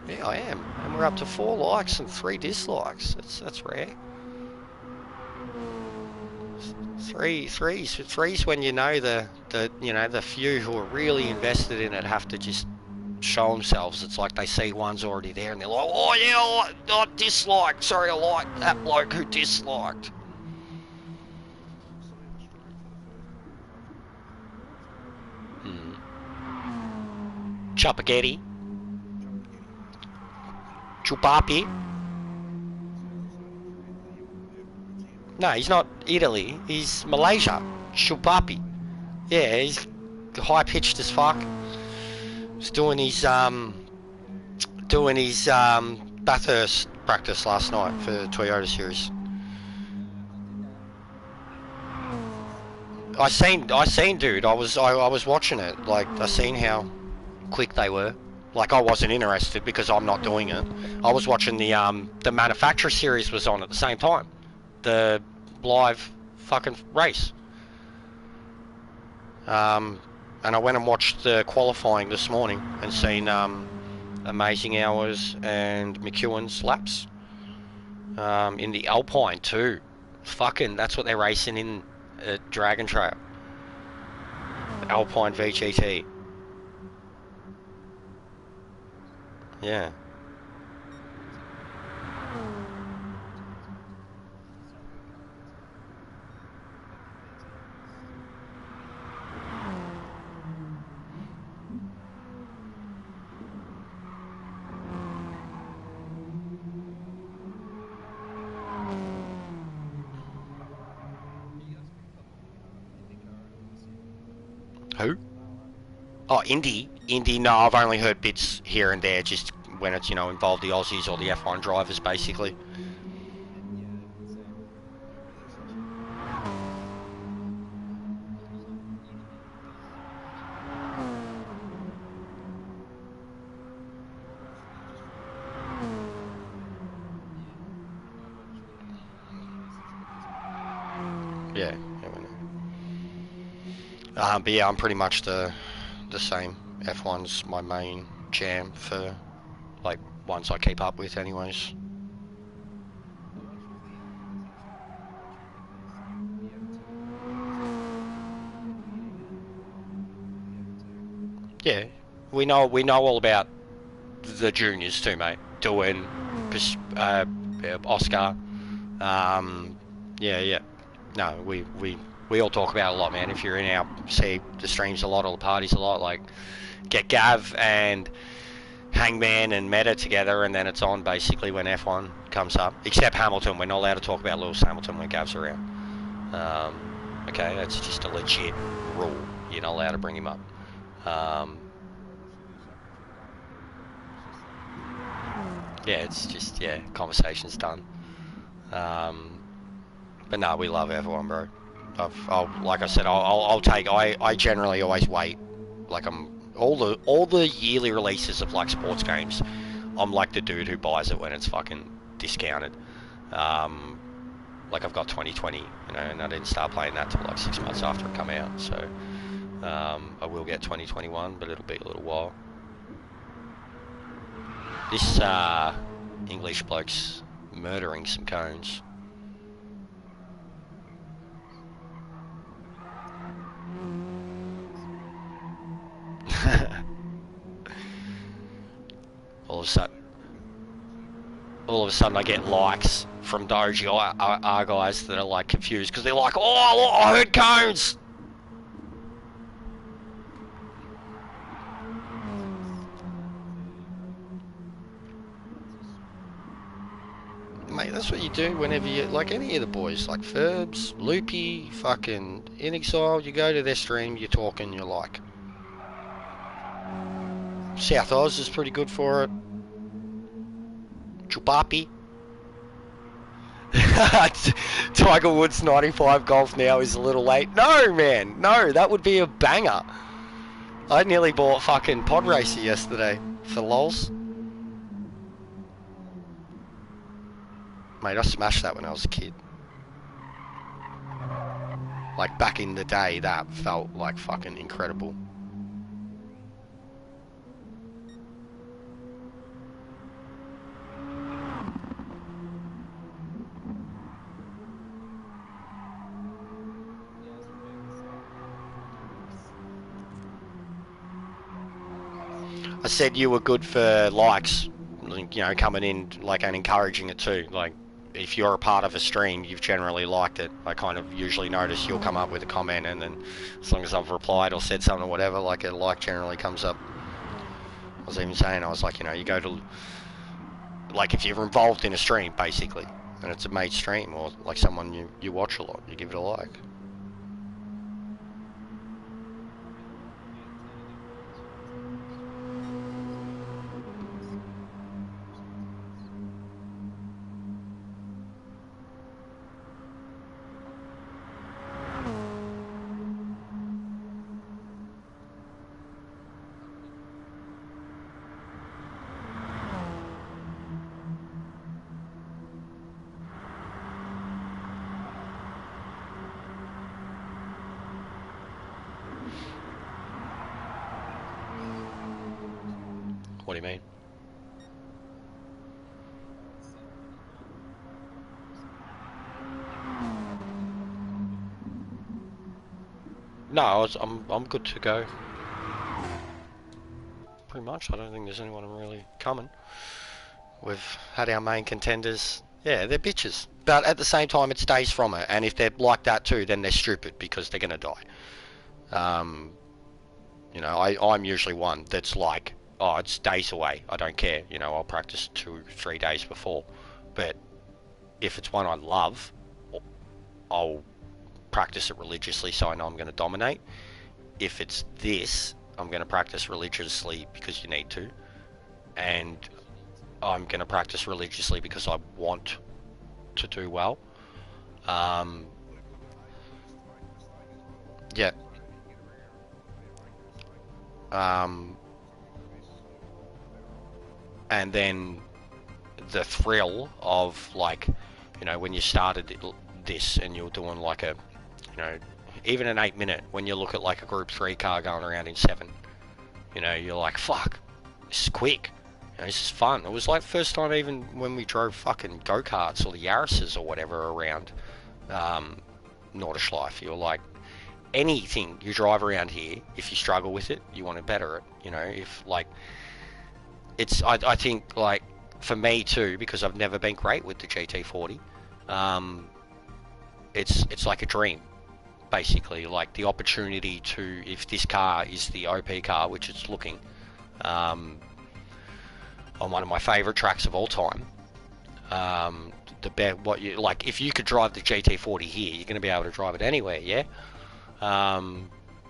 S1: Yeah, I am. And we're up to 4 likes and 3 dislikes. That's rare. Three's when you know the few who are really invested in it have to just show themselves. It's like they see one's already there and they're like, oh yeah, I disliked. Sorry, I liked that bloke who disliked. Chupaghetti. Chupapi. No, he's not Italy. He's Malaysia. Chupapi. Yeah, he's high pitched as fuck. He's doing his Bathurst practice last night for the Toyota series. I seen, dude. I was watching it. Like, I seen how quick they were. Like, I wasn't interested because I'm not doing it. I was watching the manufacturer series was on at the same time. The live fucking race. And I went and watched the qualifying this morning and seen Amazing Hours and McEwen's laps. In the Alpine too. Fucking, that's what they're racing in at Dragon Trail. Alpine VGT. Yeah. Who? Oh, Indy. No, I've only heard bits here and there, just when it's, involved the Aussies or the F1 drivers, basically. Yeah. But yeah, I'm pretty much the same. F1's my main jam for, like, ones I keep up with anyways. Yeah, we know all about the juniors too, mate. Doing Oscar. Yeah. No, we all talk about it a lot, man. If you're in the streams a lot, or the parties a lot, like, get Gav and Hangman and Meta together, and then it's on basically when F1 comes up. Except Hamilton, we're not allowed to talk about Lewis Hamilton when Gav's around. Okay, that's just a legit rule. You're not allowed to bring him up. Yeah, it's just, conversation's done. But no, we love everyone, bro. Like I said, I'll take. I generally always wait. Like, all the yearly releases of, like, sports games, I'm like the dude who buys it when it's fucking discounted. Like I've got 2020, you know, and I didn't start playing that till like 6 months after it come out. So I will get 2021, but it'll be a little while. This English bloke's murdering some cones. all of a sudden I get likes from Doji R guys that are like confused because they're like, oh, I heard cones. Mate, that's what you do whenever you, like any of the boys, like Ferbs, Loopy, fucking In Exile, you go to their stream, you talk and you're like, South Oz is pretty good for it. Chupapi. Tiger Woods 95 golf now is a little late. No, man, no, that would be a banger. I nearly bought fucking Pod Racer yesterday for lols. Mate, I smashed that when I was a kid. Like back in the day, that felt like fucking incredible. I said you were good for likes, you know, coming in like and encouraging it too. Like if you're a part of a stream, you've generally liked it. I kind of usually notice you'll come up with a comment, and then as long as I've replied or said something or whatever, like a like generally comes up. I was even saying, I was like, you know, you go to, like if you're involved in a stream basically, and it's a mate stream or like someone you watch a lot, you give it a like. What do you mean? No, I'm good to go. Pretty much. I don't think there's anyone really coming. We've had our main contenders. Yeah, they're bitches. But at the same time, it's days from it. And if they're like that too, then they're stupid because they're going to die. You know, I'm usually one that's like, oh, it's days away. I don't care. You know, I'll practice 2-3 days before. But if it's one I love, I'll practice it religiously so I know I'm going to dominate. If it's this, I'm going to practice religiously because you need to. And I'm going to practice religiously because I want to do well. Yeah. And then the thrill of like, you know, when you started this and you're doing like a, you know, even an 8 minute, when you look at like a group 3 car going around in 7, you know, you're like, fuck, this is quick. You know, this is fun. It was like first time even when we drove fucking go-karts or the Yaris's or whatever around Nordscliefe. You're like, anything you drive around here, if you struggle with it, you want to better it. You know, if like, it's, I think like, for me too, because I've never been great with the GT40, it's like a dream. Basically, like the opportunity to, if this car is the OP car, which it's looking, on one of my favourite tracks of all time, what you like, if you could drive the GT40 here, you're going to be able to drive it anywhere, yeah.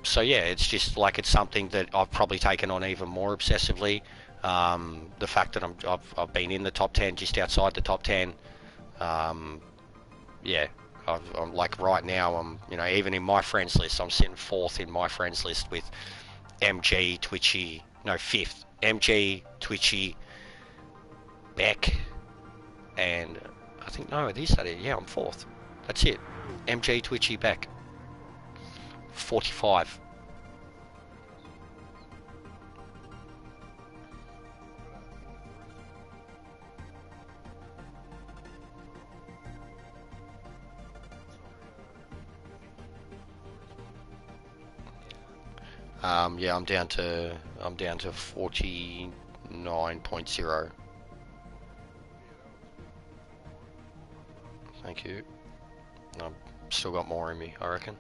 S1: So yeah, it's just like, it's something that I've probably taken on even more obsessively. The fact that I've been in the top 10, just outside the top 10, yeah. I'm like right now, I'm, you know, even in my friends list, I'm sitting 4th in my friends list with MG, Twitchy, no, 5th, MG, Twitchy, Beck, and I think, no, it is that. Yeah, I'm fourth. That's it. MG, Twitchy, Beck. 45. Yeah, I'm down to 49.0. Thank you. I've still got more in me, I reckon.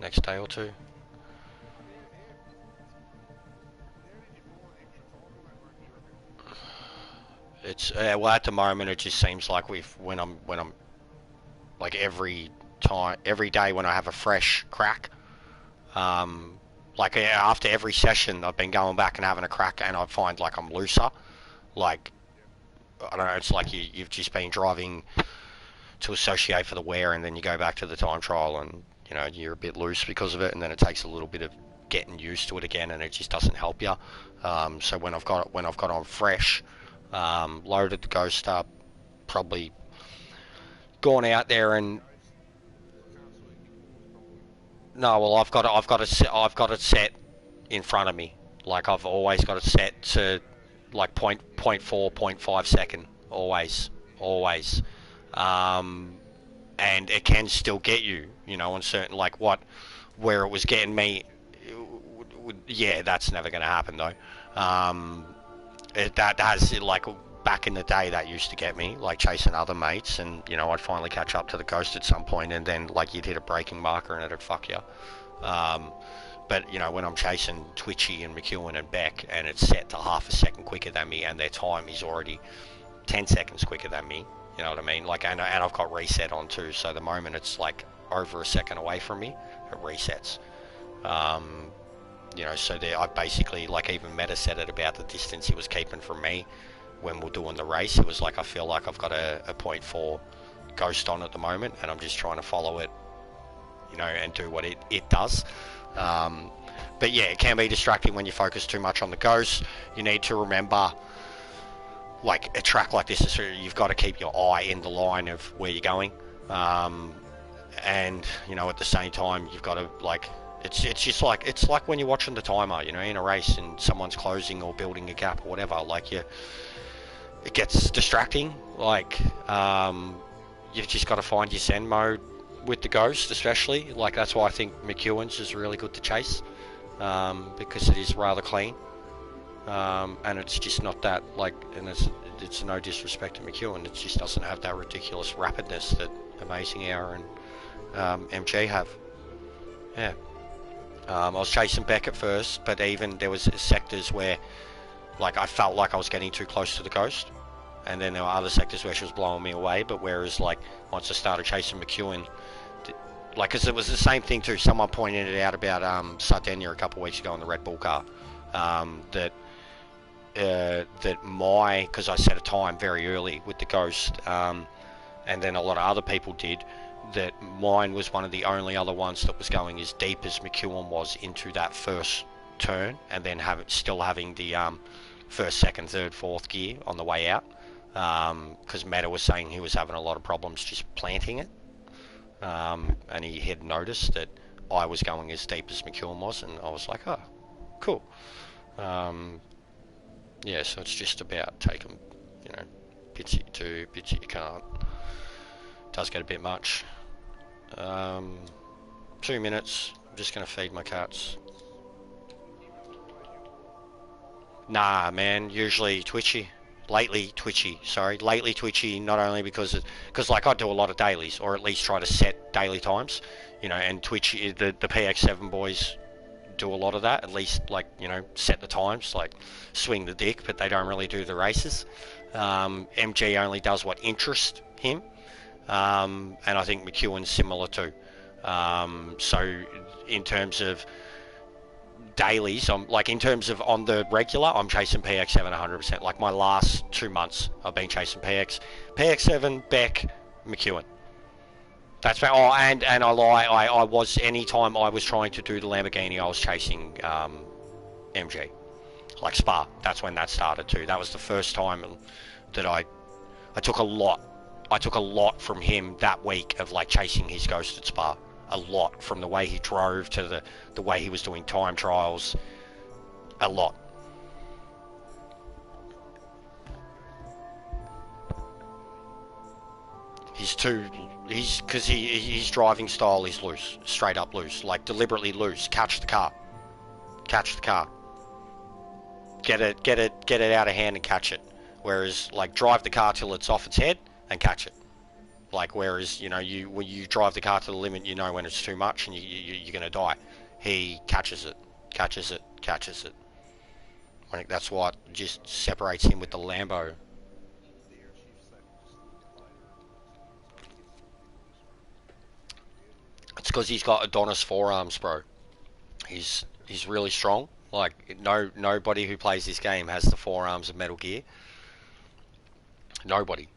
S1: Next day or two. It's well, at the moment it just seems like when I'm like every day when I have a fresh crack, like after every session I've been going back and having a crack, and I find like I'm looser. Like, I don't know, it's like you've just been driving to associate for the wear, and then you go back to the time trial, and you know you're a bit loose because of it, and then it takes a little bit of getting used to it again, and it just doesn't help you. So when I've got on fresh, loaded the Ghost up, probably gone out there and no, well I've got it set in front of me. Like I've always got it set to like 0.4, 0.5 second, always. And it can still get you, you know, on certain, like where it was getting me, yeah, that's never going to happen though. That has, like, back in the day, that used to get me, like chasing other mates, and you know I'd finally catch up to the Ghost at some point, and then like you'd hit a braking marker and it'd fuck you. But you know, when I'm chasing Twitchy and McEwen and Beck, and it's set to half a second quicker than me, and their time is already 10 seconds quicker than me, you know what I mean? Like, and I've got reset on too, so the moment it's like over a second away from me, it resets. You know, so I basically, like, even meta set it about the distance he was keeping from me when we're doing the race. It was like, I feel like I've got a 0.4 Ghost on at the moment, and I'm just trying to follow it, you know, and do what it does. But yeah, it can be distracting when you focus too much on the Ghost. You need to remember, like, a track like this, you've got to keep your eye in the line of where you're going. And, you know, at the same time, you've got to, like, it's just like, it's like when you're watching the timer, you know, in a race and someone's closing or building a gap or whatever, like, it gets distracting. Like, you've just got to find your Zen mode with the Ghost, especially. Like, that's why I think McEwen's is really good to chase, because it is rather clean, and it's just not that, like, and it's no disrespect to McEwen, it just doesn't have that ridiculous rapidness that Amazing Hour and MG have. Yeah. I was chasing Beck at first, but even there was sectors where, like, I felt like I was getting too close to the Ghost, and then there were other sectors where she was blowing me away. But whereas, like, once I started chasing McEwen, like, because it was the same thing too. Someone pointed it out about Sardinia a couple of weeks ago in the Red Bull car, that because I set a time very early with the Ghost, and then a lot of other people did, that mine was one of the only other ones that was going as deep as McEwen was into that first turn, and then still having the first, second, third, fourth gear on the way out, because Meta was saying he was having a lot of problems just planting it, and he had noticed that I was going as deep as McEwen was, and I was like, oh, cool. Yeah, so it's just about taking, you know, bits that you do, bits that you can't. It does get a bit much. 2 minutes. I'm just going to feed my cats. Nah, man. Usually Twitchy. Lately Twitchy. Not only because like I do a lot of dailies, or at least try to set daily times, you know. And Twitchy, the PX7 boys do a lot of that. At least, like, you know, set the times, like swing the dick, but they don't really do the races. MG only does what interests him. And I think McEwen's similar too. So in terms of dailies, in terms of on the regular, I'm chasing PX7 100%. Like, my last 2 months, I've been chasing PX7, Beck, McEwen. That's right. Oh, and I lie. I was, anytime I was trying to do the Lamborghini, I was chasing MG. like Spa. That's when that started too. That was the first time that I took a lot. I took a lot from him that week of like chasing his ghost at Spa. A lot, from the way he drove to the way he was doing time trials. A lot. Because his driving style is loose, straight up loose, like deliberately loose. Catch the car. Get it out of hand and catch it. Whereas, like, drive the car till it's off its head and catch it. Like, whereas, you know, when you drive the car to the limit, you know when it's too much and you're going to die. He catches it. I think that's what just separates him with the Lambo. It's because he's got Adonis forearms, bro. He's really strong. Like, nobody who plays this game has the forearms of Metal Gear. Nobody.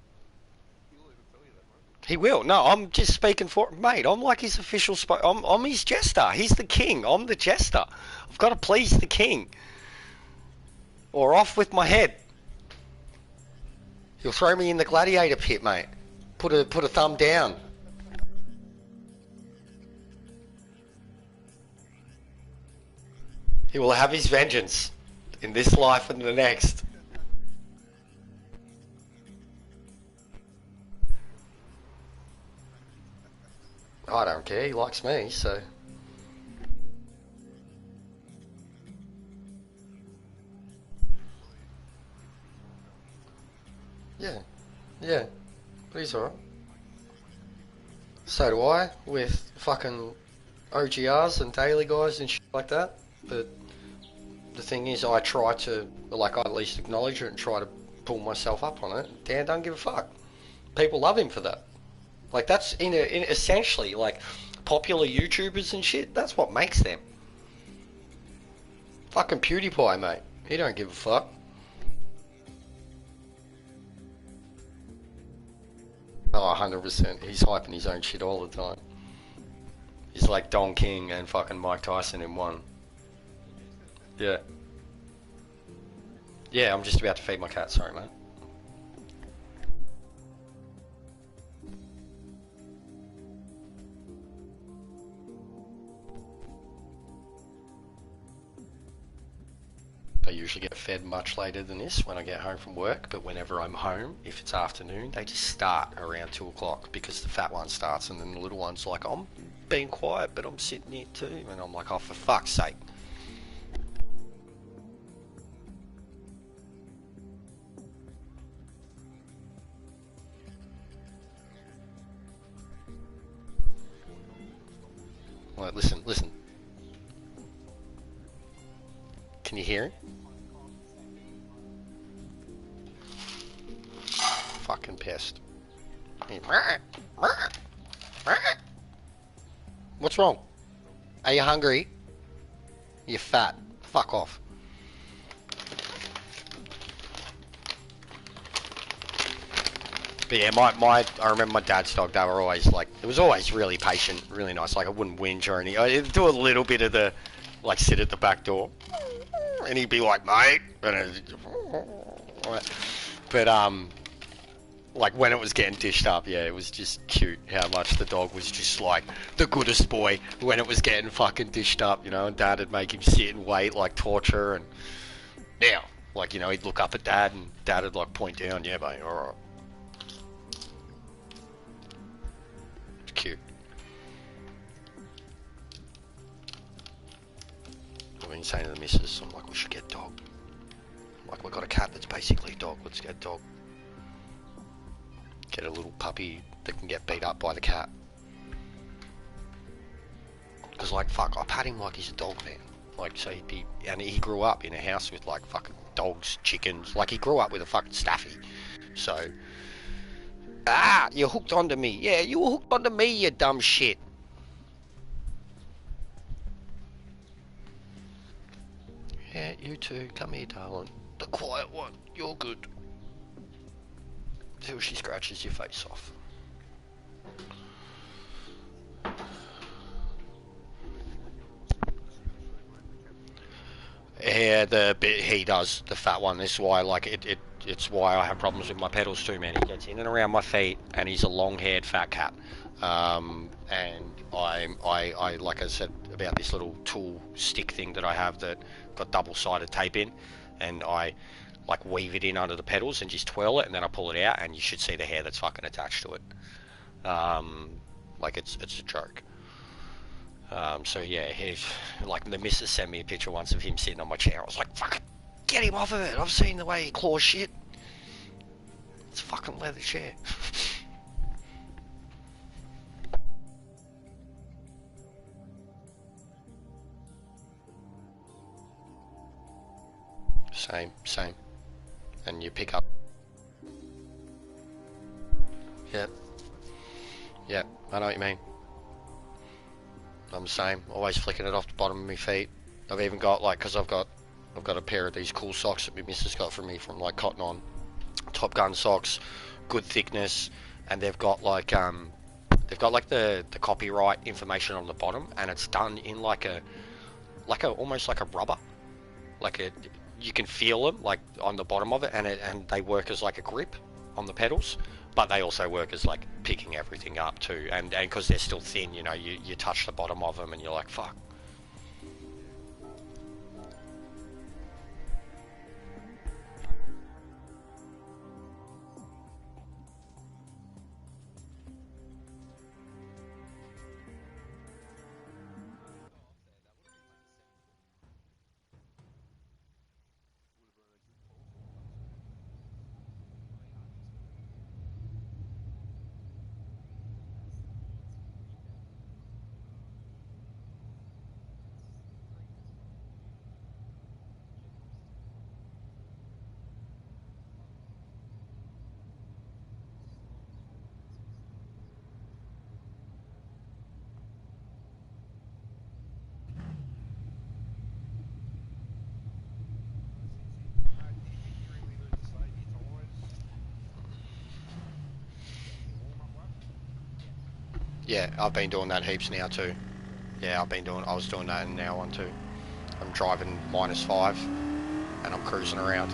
S1: He will. No, I'm just speaking for mate. I'm like his official I'm his jester. He's the king. I'm the jester. I've got to please the king. Or off with my head. He'll throw me in the gladiator pit, mate. Put a thumb down. He will have his vengeance in this life and the next. I don't care, he likes me, so... Yeah, but he's alright. So do I, with fucking OGRs and daily guys and shit like that, but the thing is I try to, like, I at least acknowledge it and try to pull myself up on it. Dan don't give a fuck. People love him for that. Like, that's in essentially, like, popular YouTubers and shit, that's what makes them. Fucking PewDiePie, mate. He don't give a fuck. Oh, 100%. He's hyping his own shit all the time. He's like Don King and fucking Mike Tyson in one. Yeah. Yeah, I'm just about to feed my cat, sorry, mate. I usually get fed much later than this when I get home from work, but whenever I'm home, if it's afternoon, they just start around 2 o'clock because the fat one starts and then the little one's like, I'm being quiet, but I'm sitting here too. And I'm like, oh, for fuck's sake. Like, listen. Can you hear him? Fucking pissed. What's wrong? Are you hungry? You're fat. Fuck off. But yeah, I remember my dad's dog, they were always like, it was always really patient, really nice. Like, I wouldn't whinge or anything. I'd do a little bit of the, like, sit at the back door. And he'd be like, mate. But, like, when it was getting dished up, yeah, it was just cute how much the dog was just, like, the goodest boy when it was getting fucking dished up, you know, and Dad would make him sit and wait, like, torture, and now, like, you know, he'd look up at Dad, and Dad would, like, point down, yeah, mate, alright. It's cute. I've been saying to the missus, I'm like, we should get a dog. I'm like, we've got a cat that's basically a dog, let's get a dog. Get a little puppy that can get beat up by the cat. Because, like, fuck, I pat him like he's a dog, man. Like, so and he grew up in a house with, like, fucking dogs, chickens. Like, he grew up with a fucking staffy. So, you're hooked onto me. Yeah, you were hooked onto me, you dumb shit. Yeah, you too. Come here, darling. The quiet one. You're good. Till she scratches your face off. Yeah, the bit he does, the fat one. This is why, like, it's why I have problems with my pedals too, man. He gets in and around my feet, and he's a long-haired fat cat. And I like I said about this little tool stick thing that I have that got double-sided tape in, and I like weave it in under the pedals and just twirl it, and then I pull it out, and you should see the hair that's fucking attached to it. Like it's a joke. So yeah, he's like the missus sent me a picture once of him sitting on my chair. I was like, fuck, get him off of it. I've seen the way he claws shit. It's a fucking leather chair. Same. And you pick up. Yeah, I know what you mean. I'm the same. Always flicking it off the bottom of my feet. I've even got like, because I've got a pair of these cool socks that my missus got for me from like Cotton On, Top Gun socks, good thickness, and they've got like the copyright information on the bottom, and it's done in like a almost like a rubber, you can feel them like on the bottom of it, and they work as like a grip on the pedals, but they also work as like picking everything up too, and because they're still thin, you know, you touch the bottom of them and you're like, fuck. Yeah, I've been doing that heaps now too. Yeah, I was doing that in now one too. I'm driving -5 and I'm cruising around.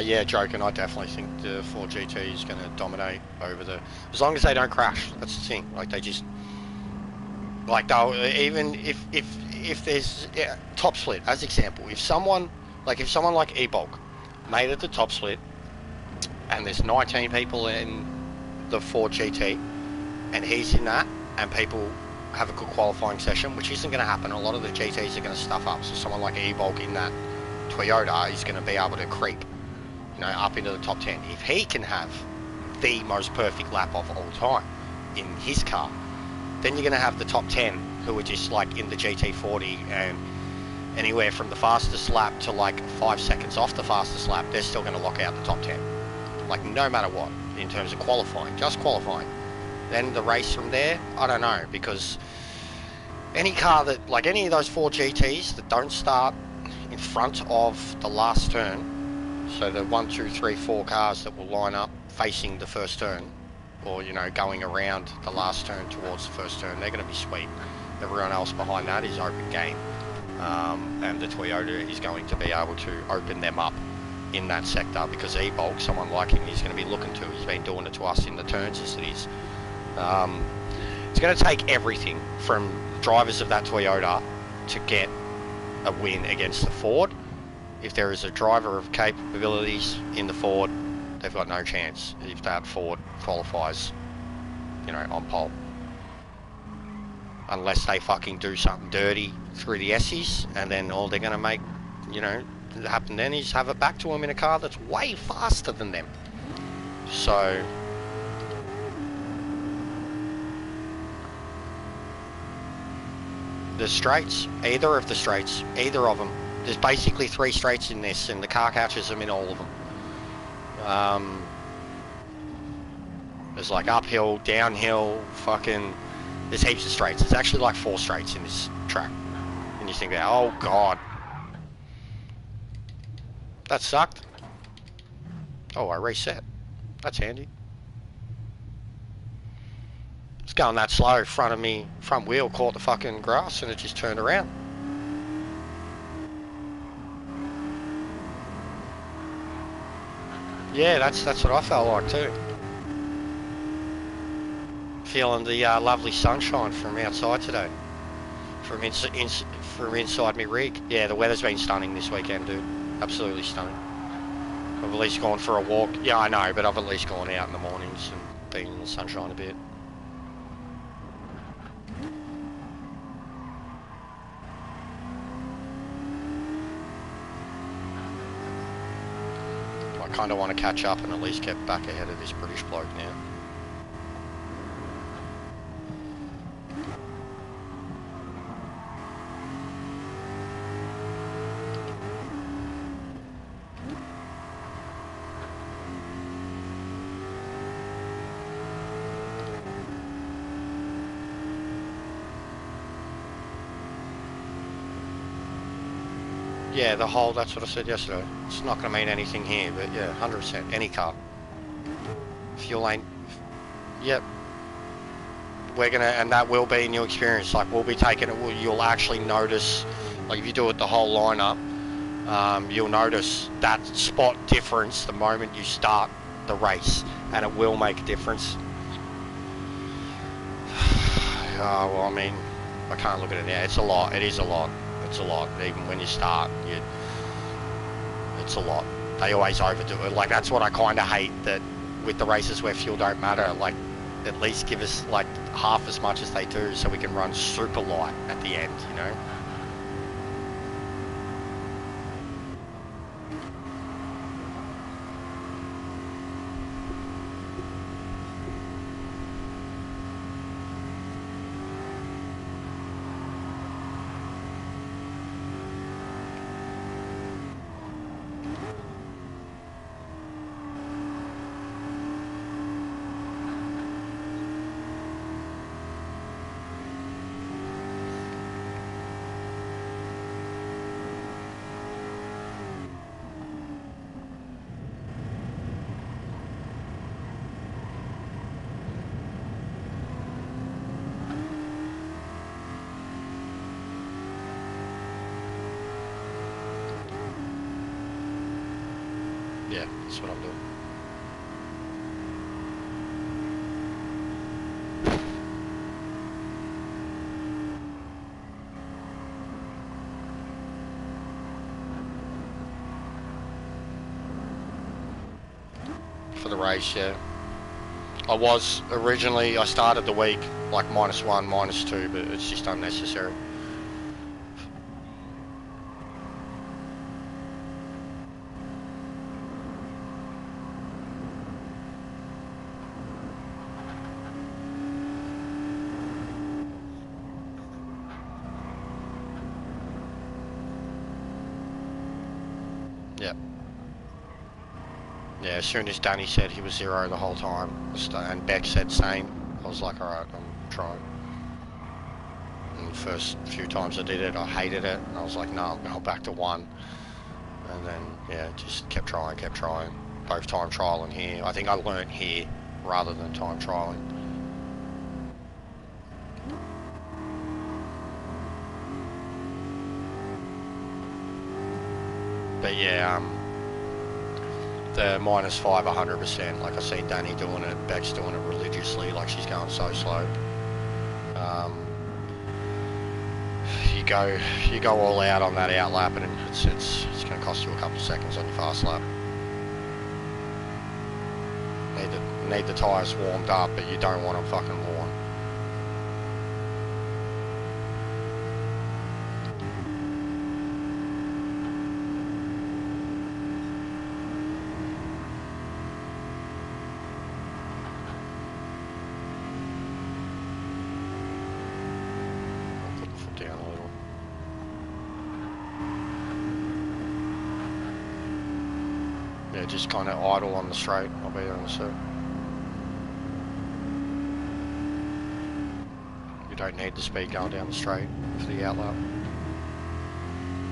S1: Yeah, joking. I definitely think the 4GT is going to dominate over the... As long as they don't crash, that's the thing. Like, they just... Like, they'll... Even if there's... Yeah, top split, as example. If someone like E-Bulk made it the top split, and there's 19 people in the 4GT, and he's in that, and people have a good qualifying session, which isn't going to happen. A lot of the GTs are going to stuff up. So someone like E-Bulk in that Toyota is going to be able to creep, you know, up into the top 10. If he can have the most perfect lap of all time in his car, then you're going to have the top 10 who are just like in the GT40, and anywhere from the fastest lap to like 5 seconds off the fastest lap, they're still going to lock out the top 10. Like, no matter what, in terms of qualifying, just qualifying. Then the race from there, I don't know, because any car that, like any of those 4 GTs that don't start in front of the last turn, so the 1, 2, 3, 4 cars that will line up facing the first turn, or, you know, going around the last turn towards the first turn, they're going to be sweet. Everyone else behind that is open game, and the Toyota is going to be able to open them up in that sector, because E-Bulk, someone like him, is going to be looking to. He's been doing it to us in the turns as it is. It's going to take everything from drivers of that Toyota to get a win against the Ford. If there is a driver of capabilities in the Ford, they've got no chance if that Ford qualifies, you know, on pole. Unless they fucking do something dirty through the Essies, and then all they're going to make, you know, happen then is have it back to them in a car that's way faster than them. So the straights, either of them, there's basically 3 straights in this, and the car catches them in all of them. There's like uphill, downhill, fucking There's heaps of straights. There's actually like 4 straights in this track. And you think about, oh god. That sucked. Oh, I reset. That's handy. It's going that slow. Front wheel caught the fucking grass and it just turned around. Yeah, that's what I felt like too. Feeling the lovely sunshine from outside today. From inside my rig. Yeah, the weather's been stunning this weekend, dude. Absolutely stunning. I've at least gone for a walk. Yeah, I know, but I've at least gone out in the mornings and been in the sunshine a bit. I kind of want to catch up and at least get back ahead of this British bloke now. Yeah, the whole, that's what I said yesterday. It's not going to mean anything here, but yeah, 100%. Any car. Fuel lane. Yep. We're going to, and that will be a new experience. Like, we'll be taking it, you'll actually notice, like if you do it the whole lineup, you'll notice that spot difference the moment you start the race, and it will make a difference. Oh, well, I mean, I can't look at it now. It's a lot. It is a lot. It's a lot. Even when you start, it's a lot. They always overdo it. Like, that's what I kind of hate, that with the races where fuel don't matter, like, at least give us like half as much as they do so we can run super light at the end, you know? Yeah, that's what I'm doing. For the race, yeah. I started the week like -1, -2, but it's just unnecessary. Yeah. Yeah, as soon as Danny said he was 0 the whole time, and Beck said same, I was like, alright, I'm trying. And the first few times I did it, I hated it, and I was like, no, I'm going back to 1. And then, yeah, just kept trying. Both time trialing here. I think I learnt here rather than time trialing. But yeah, the -5, 100%. Like I see Danny doing it, Beck's doing it religiously. Like she's going so slow. You go all out on that out lap, and it's going to cost you a couple of seconds on your fast lap. Need the tyres warmed up, but you don't want them fucking worn. Down a little. Yeah, just kind of idle on the straight. I'll be there in a sec. don't need the speed going down the straight for the outlap.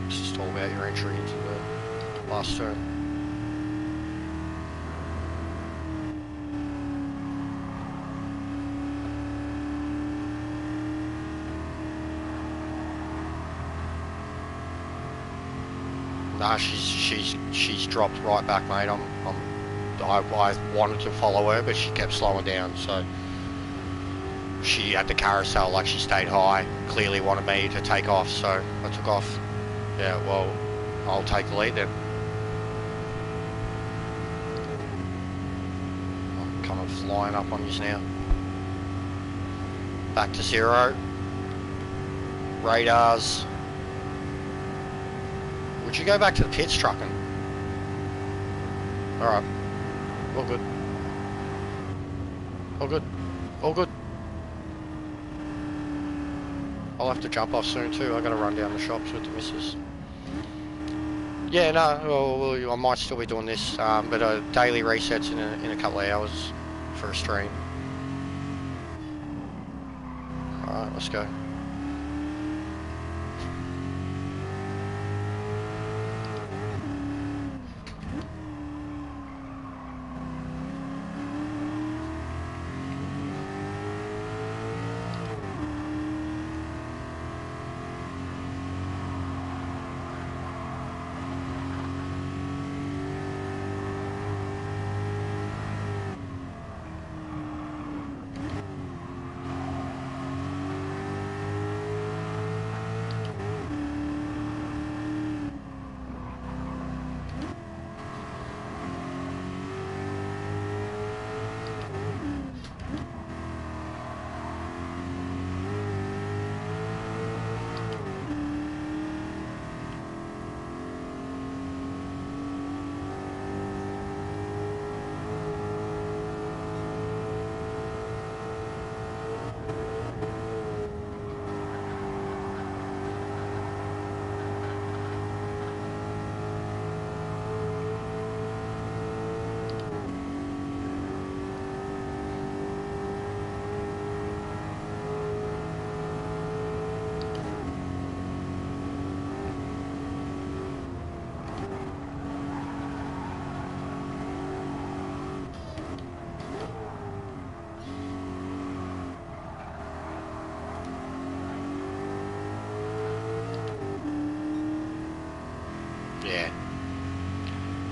S1: It's just all about your entry into the last turn. Nah, she's dropped right back, mate. I wanted to follow her, but she kept slowing down, so she had the carousel like she stayed high. Clearly wanted me to take off, so I took off. Yeah, well, I'll take the lead then. I'm kind of flying up on you now. Back to 0. Radars. Would you go back to the pits trucking? Alright. All good. All good. All good. I'll have to jump off soon too. I gotta run down the shops with the missus. Yeah, no, well, I might still be doing this, but daily resets in a couple of hours for a stream. Alright, let's go.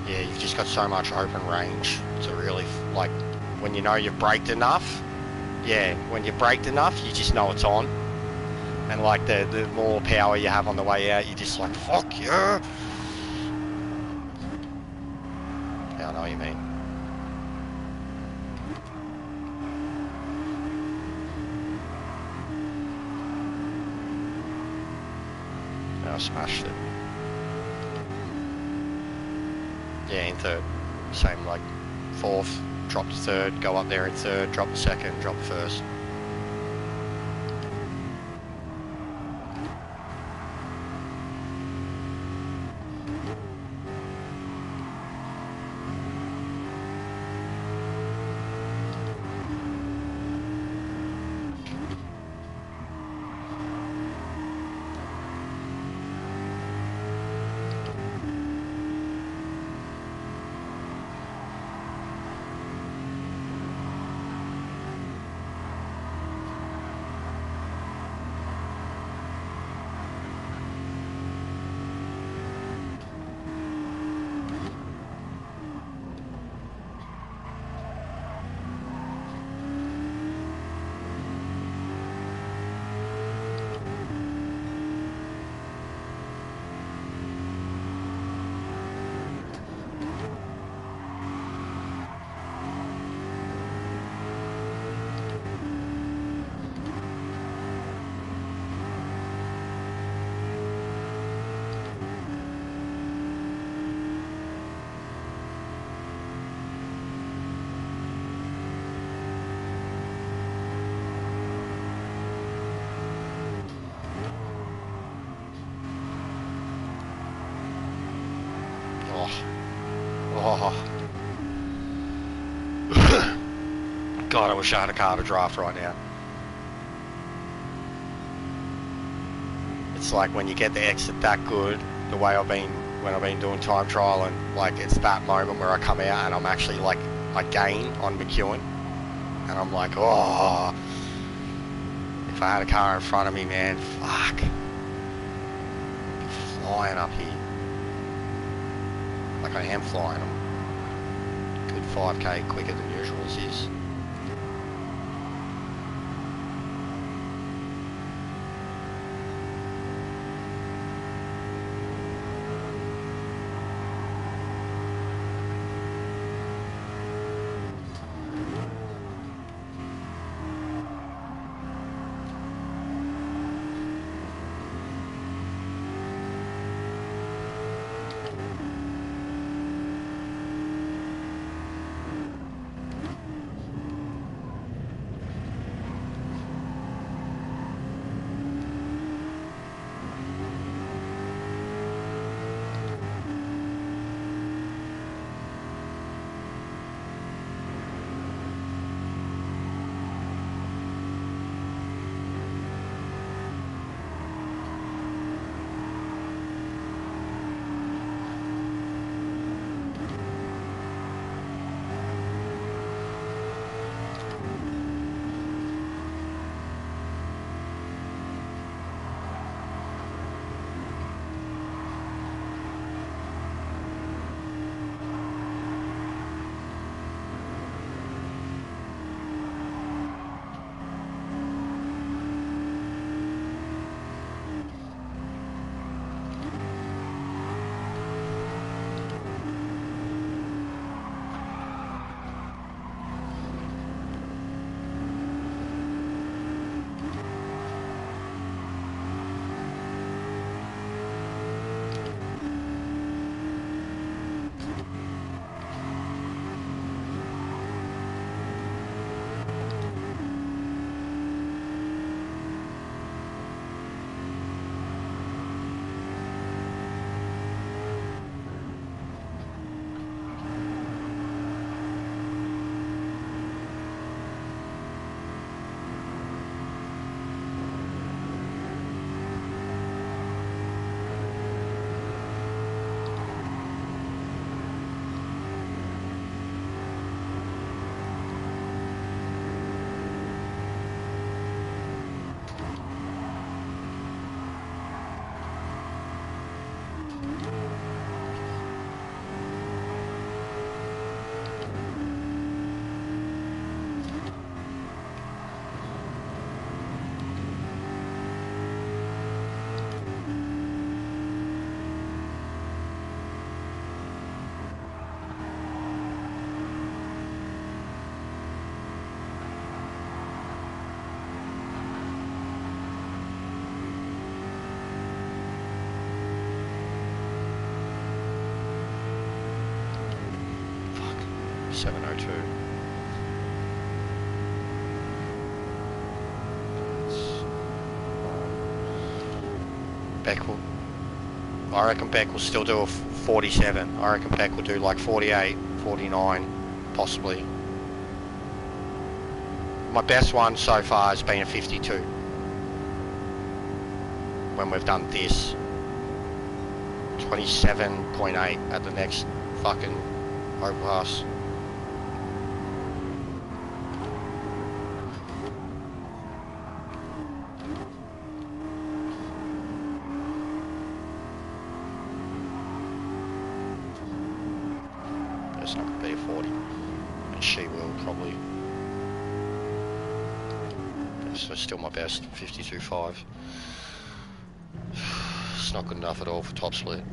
S1: Yeah, you've just got so much open range to really, like, when you know you've braked enough, yeah, when you've braked enough, you just know it's on. And like the more power you have on the way out, you're just like, fuck yeah. Yeah, I know what you mean. I smashed it. Yeah, in third. Same, like, fourth, drop to third, go up there in third, drop to second, drop to first. Oh. God, I wish I had a car to draft right now. it's like when you get the exit that good, the way when I've been doing time trial, and like it's that moment where I come out and I'm actually like, I gain on McEwen, and I'm like, oh, if I had a car in front of me, man, fuck, I'm flying up here. Like I am flying. I'm good 5k quicker than usual as is. Fuck. 702. Beck will, I reckon Beck will still do a 47. I reckon Beck will do like 48, 49, possibly. My best one so far has been a 52. When we've done this. 27.8 at the next fucking overpass. It's not going to be a 40. And she will probably. So still my best, 52.5. It's not good enough at all for top split.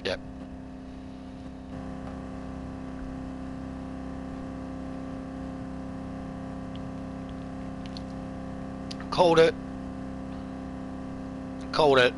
S1: Yep. Called it. Called it.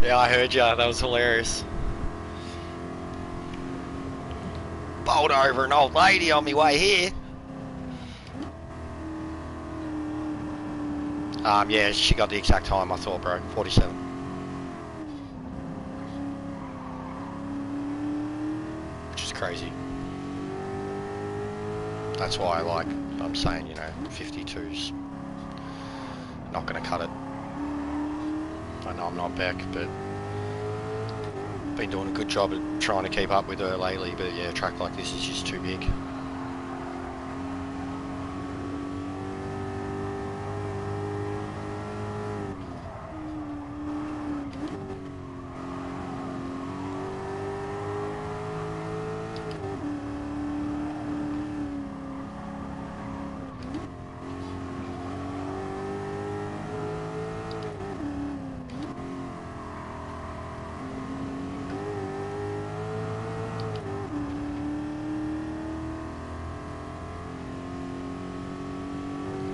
S1: Yeah, I heard ya. That was hilarious. Bowled over an old lady on my way here. Yeah, she got the exact time I thought, bro. 47. Which is crazy. That's why I'm saying, 52's not going to cut it. I know I'm not back, but been doing a good job at trying to keep up with her lately. But yeah, a track like this is just too big.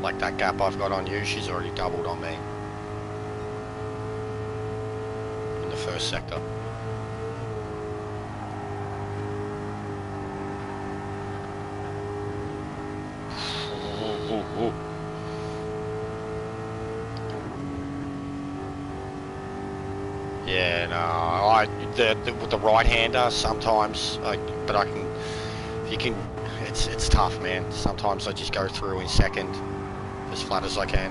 S1: Like that gap I've got on you, she's already doubled on me in the first sector. Yeah, no, with the right-hander sometimes, but I can, if you can, it's tough, man. Sometimes I just go through in second, as flat as I can.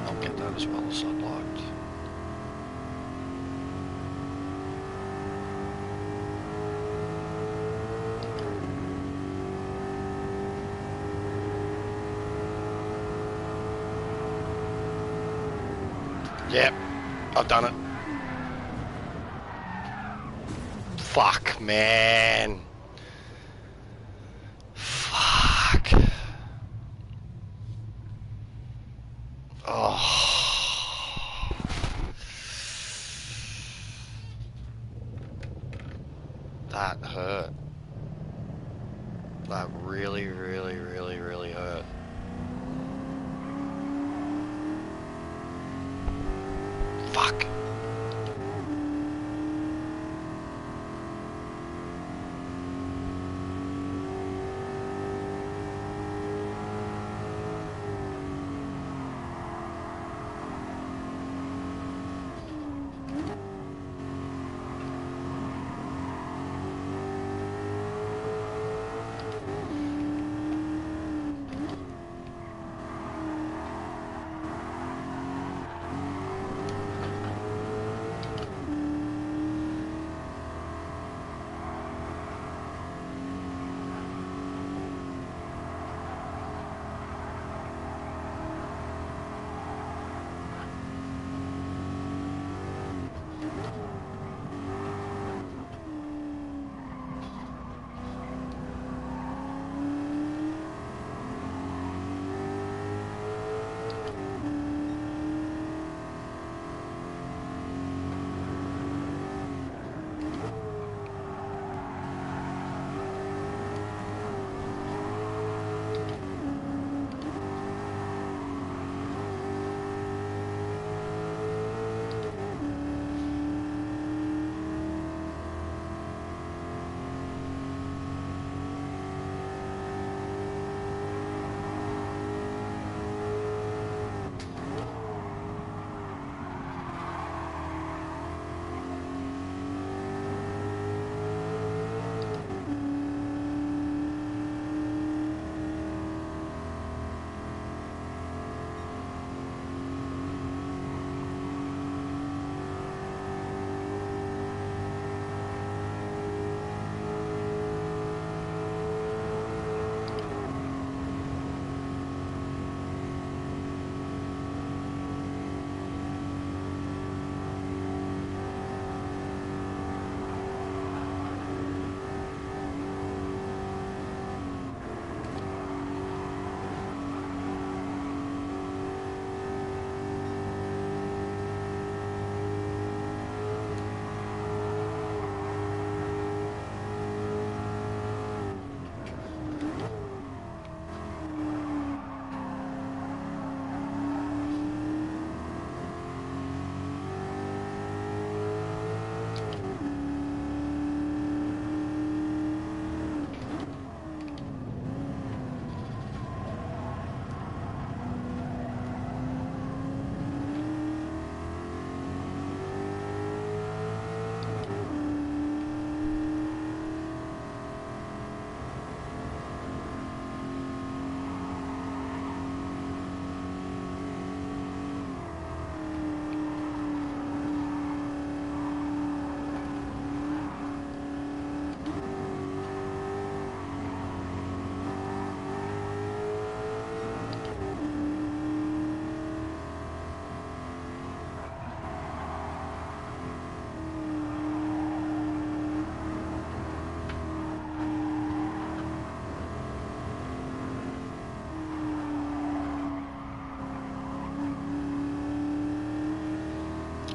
S1: I'll get that as well as I'd liked. Yep, I've done it. Fuck, man. Fuck. Oh. That hurt. That really, really, really, really hurt. Fuck.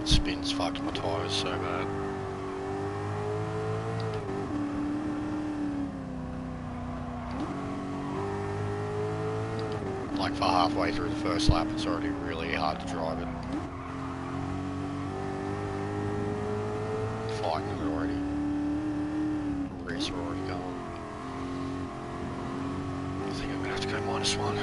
S1: Spin's fucked my tyres so bad. Like for halfway through the first lap, it's already really hard to drive it. Fighting it already. Rears are already going. I think I'm gonna have to go -1.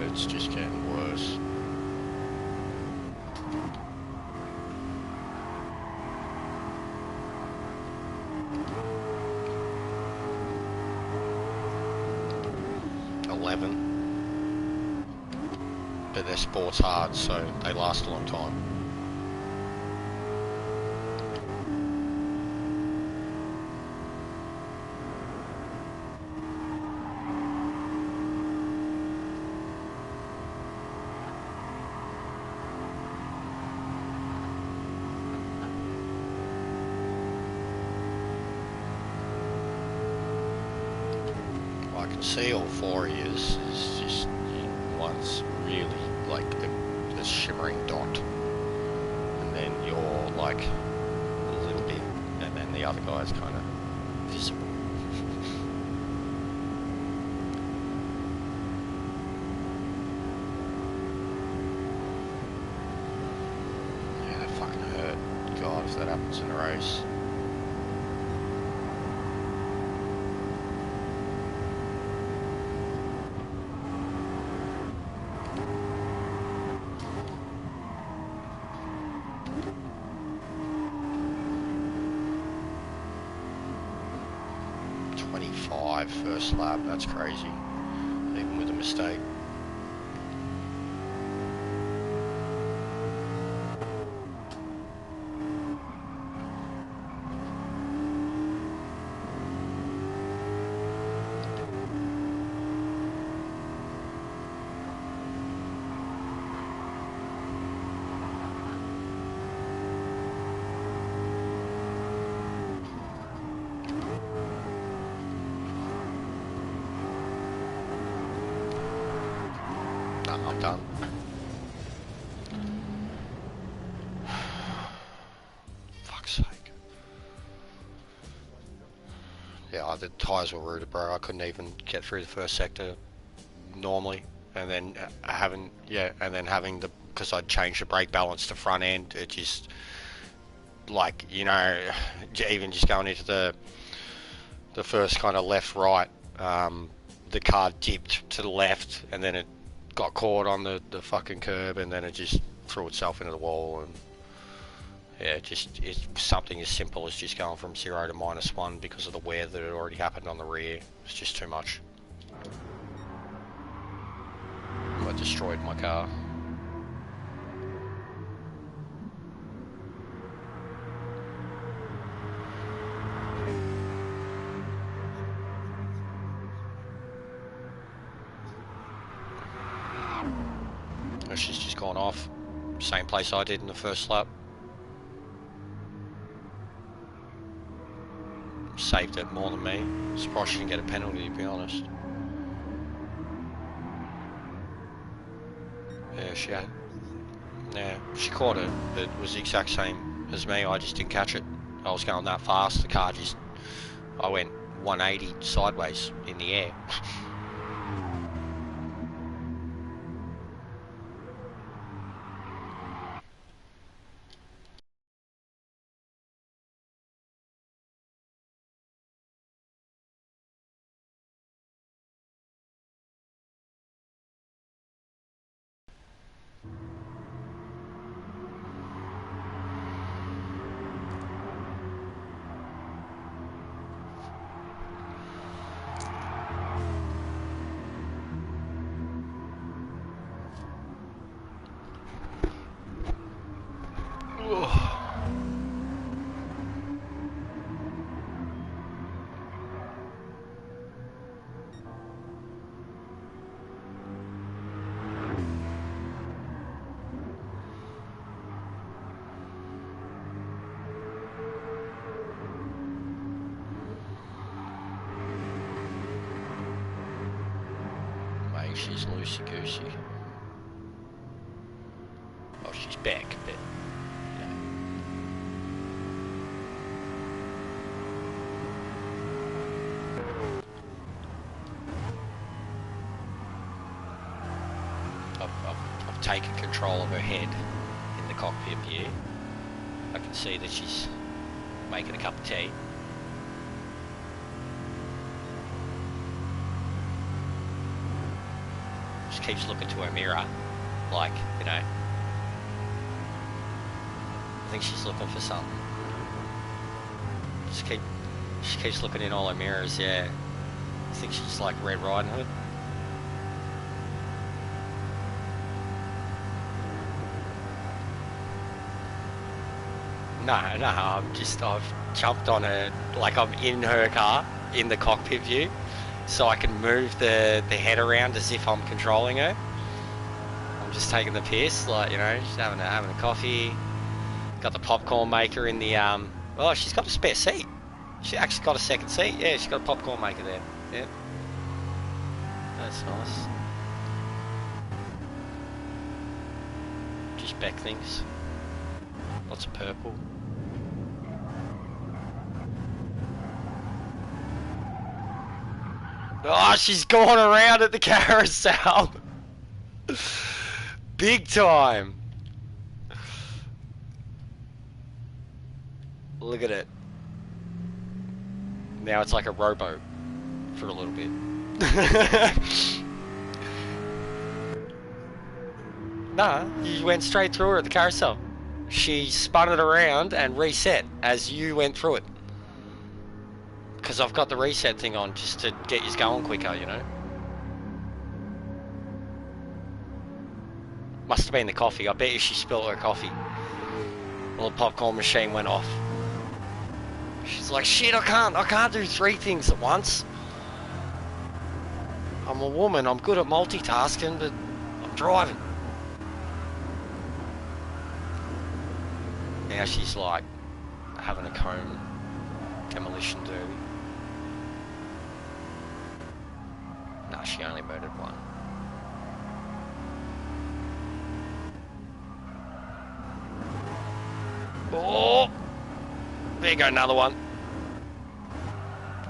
S1: It's just getting worse. But their sport's hard, so they last a long time. I can see all four of yous. It's just one's really like a shimmering dot, and then you're like a little bit, and then the other guy's kind of visible. Yeah, that fucking hurt. God, if that happens in a race. First lap, that's crazy, even with a mistake. I'm done. Fuck's sake. Yeah, the tyres were rooted, bro. I couldn't even get through the first sector normally, and then having the, because I'd changed the brake balance to front end, it just, like, you know, even just going into the first kind of left right, the car dipped to the left, and then it got caught on the fucking curb, and then it just threw itself into the wall. And yeah, it's something as simple as just going from 0 to -1 because of the wear that had already happened on the rear. It's just too much. I destroyed my car. She's just gone off. Same place I did in the first lap. Saved it more than me. Surprised she didn't get a penalty, to be honest. Yeah, she had. Yeah, she caught it, but it was the exact same as me. I just didn't catch it. I was going that fast. The car just, I went 180 sideways in the air. Mate, she's loosey-goosey. Oh, she's back, but... I've taken control of her head in the cockpit view. I can see that she's making a cup of tea. Just keeps looking to her mirror, like, you know. I think she's looking for something. She keeps looking in all her mirrors, yeah. I think she's like Red Riding Hood. No, I've jumped on her, like I'm in her car, in the cockpit view, so I can move the head around as if I'm controlling her. I'm just taking the piss, like, you know, she's having a coffee. Got the popcorn maker in the, oh, she's got a spare seat. She actually got a second seat, yeah, she's got a popcorn maker there, yeah. That's nice. Just back things. Lots of purple. Oh, she's gone around at the carousel. Big time. Look at it. Now it's like a rowboat for a little bit. Nah, you went straight through her at the carousel. She spun it around and reset as you went through it. Because I've got the reset thing on just to get you going quicker, you know. Must have been the coffee. I bet you she spilled her coffee. Well, the popcorn machine went off. She's like, shit, I can't do 3 things at once. I'm a woman, I'm good at multitasking, but I'm driving. Now she's like having a comb demolition derby. Nah, she only murdered one. Oh! There you go, another one.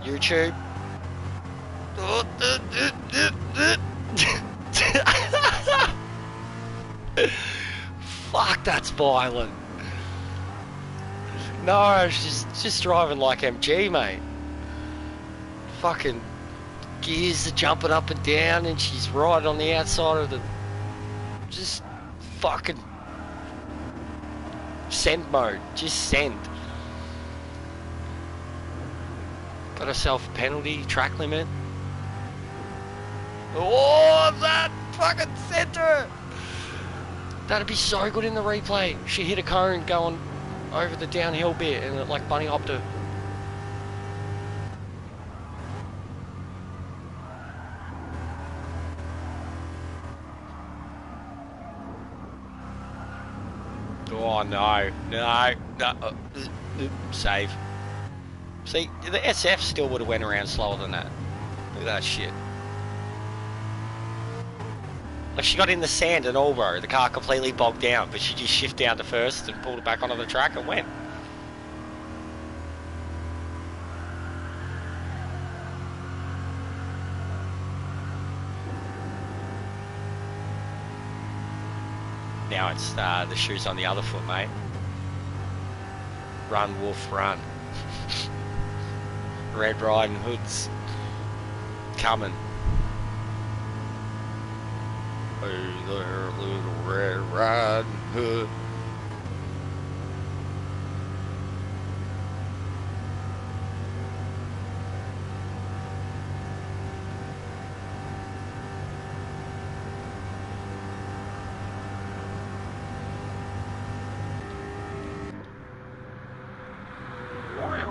S1: YouTube. Fuck, that's violent. No, she's just driving like MG, mate. Fucking gears are jumping up and down and she's right on the outside of the... Just fucking... Send mode. Just send. Got herself a penalty, track limit. Oh, that fucking sent her! That'd be so good in the replay. She hit a cone going over the downhill bit and it like bunny hopped her. Oh no, save. See, the SF still would have went around slower than that. Look at that shit. Like she got in the sand and all, bro. The car completely bogged down, but she just shifted down to first and pulled it back onto the track and went. Now it's the shoes on the other foot, mate. Run, wolf, run. Red Riding Hood's coming. Hey there, little Red Riding Hood.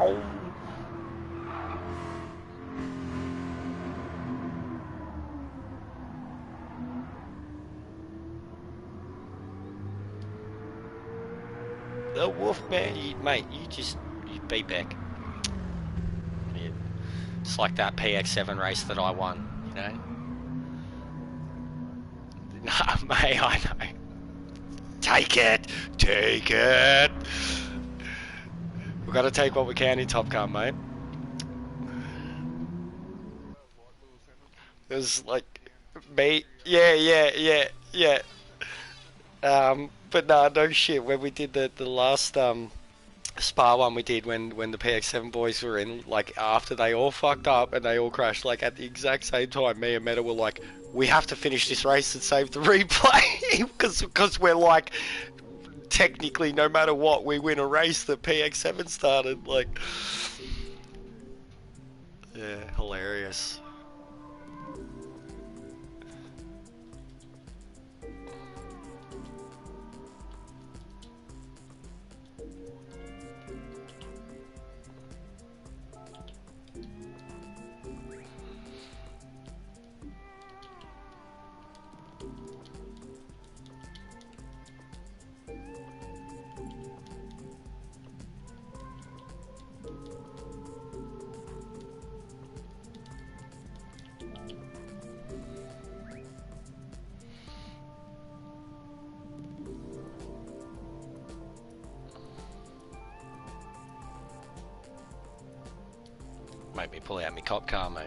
S1: The wolf man, mate, you beat back. Yeah. It's like that PX7 race that I won, you know? Nah, mate, I know. Take it! Take it! We've got to take what we can in Top Gun, mate. It was like me, yeah. But nah, no shit. When we did the last Spa one we did when the PX7 boys were in, like after they all fucked up and they all crashed, like at the exact same time, me and Meta were like, we have to finish this race and save the replay because we're like, technically, no matter what, we win a race that PX7 started. Like, yeah, hilarious. Make me pull out my cop car, mate.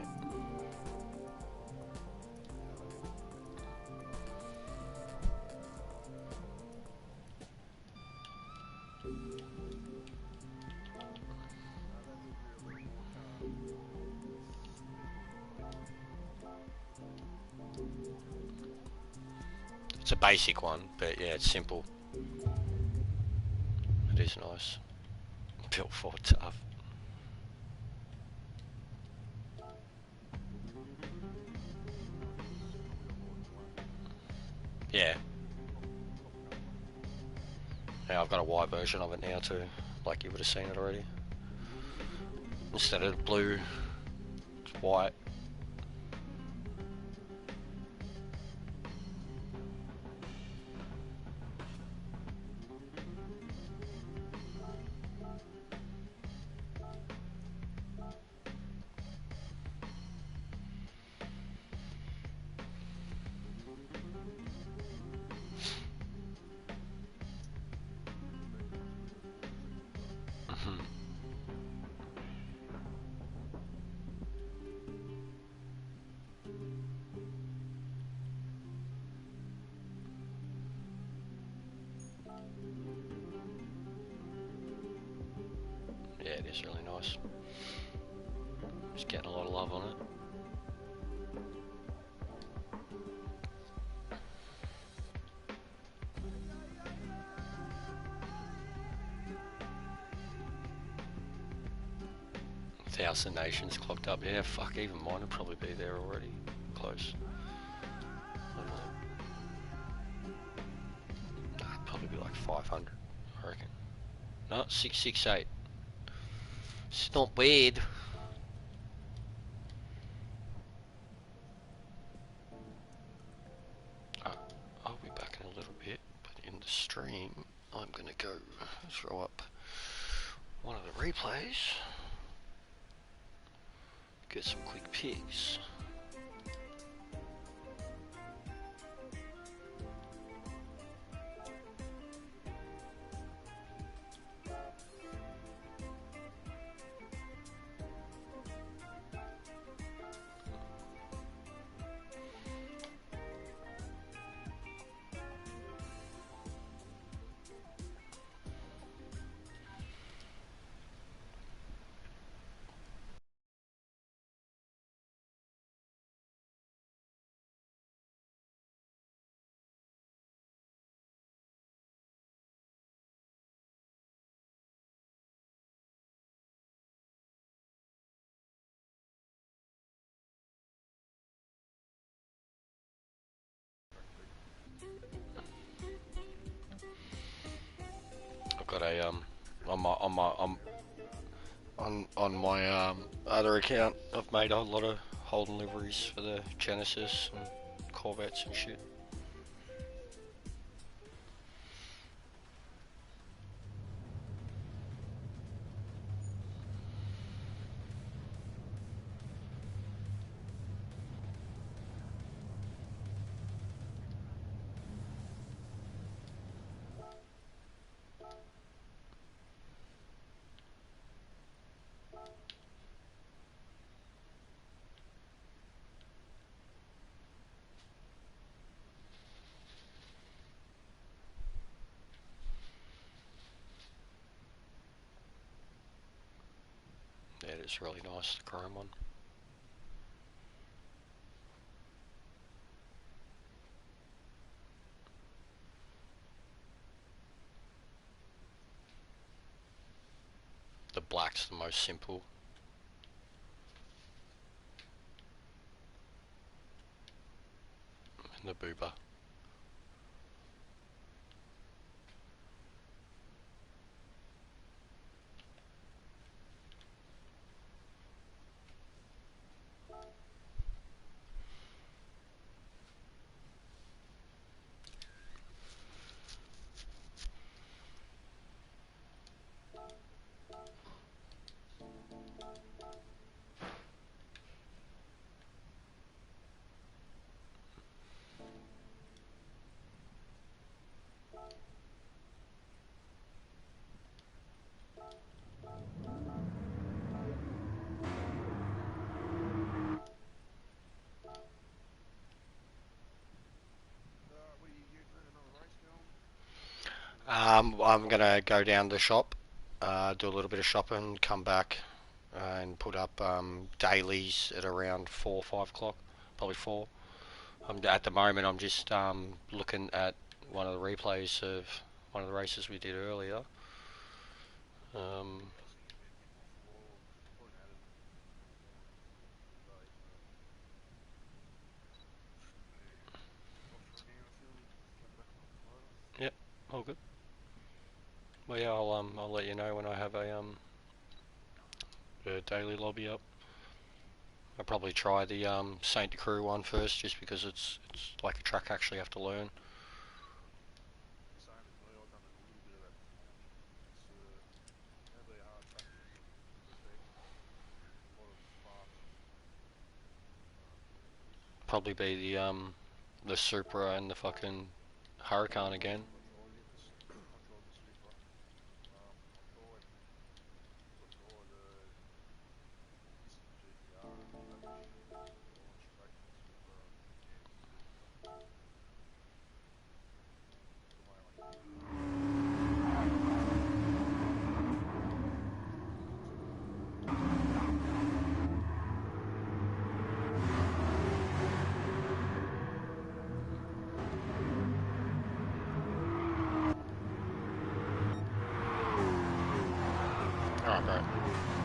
S1: It's a basic one, but yeah, it's simple. It is nice. Built for tough. Yeah. Yeah, I've got a white version of it now too. Like you would have seen it already. Instead of blue, it's white. Yeah, it is really nice. Just getting a lot of love on it. Thousand Nations clocked up. Yeah, fuck, even mine would probably be there already. Close. Nah, it'd probably be like 500, I reckon. No, 668. It's not bad. I'll be back in a little bit, but in the stream, I'm gonna go throw up one of the replays. Get some quick pics. I've got a on my on my other account, I've made a lot of Holden liveries for the Genesis and Corvettes and shit. That is really nice, the chrome one. The black's the most simple. And the boober. I'm gonna go down the shop, do a little bit of shopping, come back, and put up dailies at around 4 or 5 o'clock, probably 4. At the moment, I'm just looking at one of the replays of one of the races we did earlier. Yep, all good. Well, yeah, I'll let you know when I have a daily lobby up. I'll probably try the Saint Crew one first, just because it's like a track I actually have to learn. Probably be the Supra and the fucking Hurricane again. Alright, bro.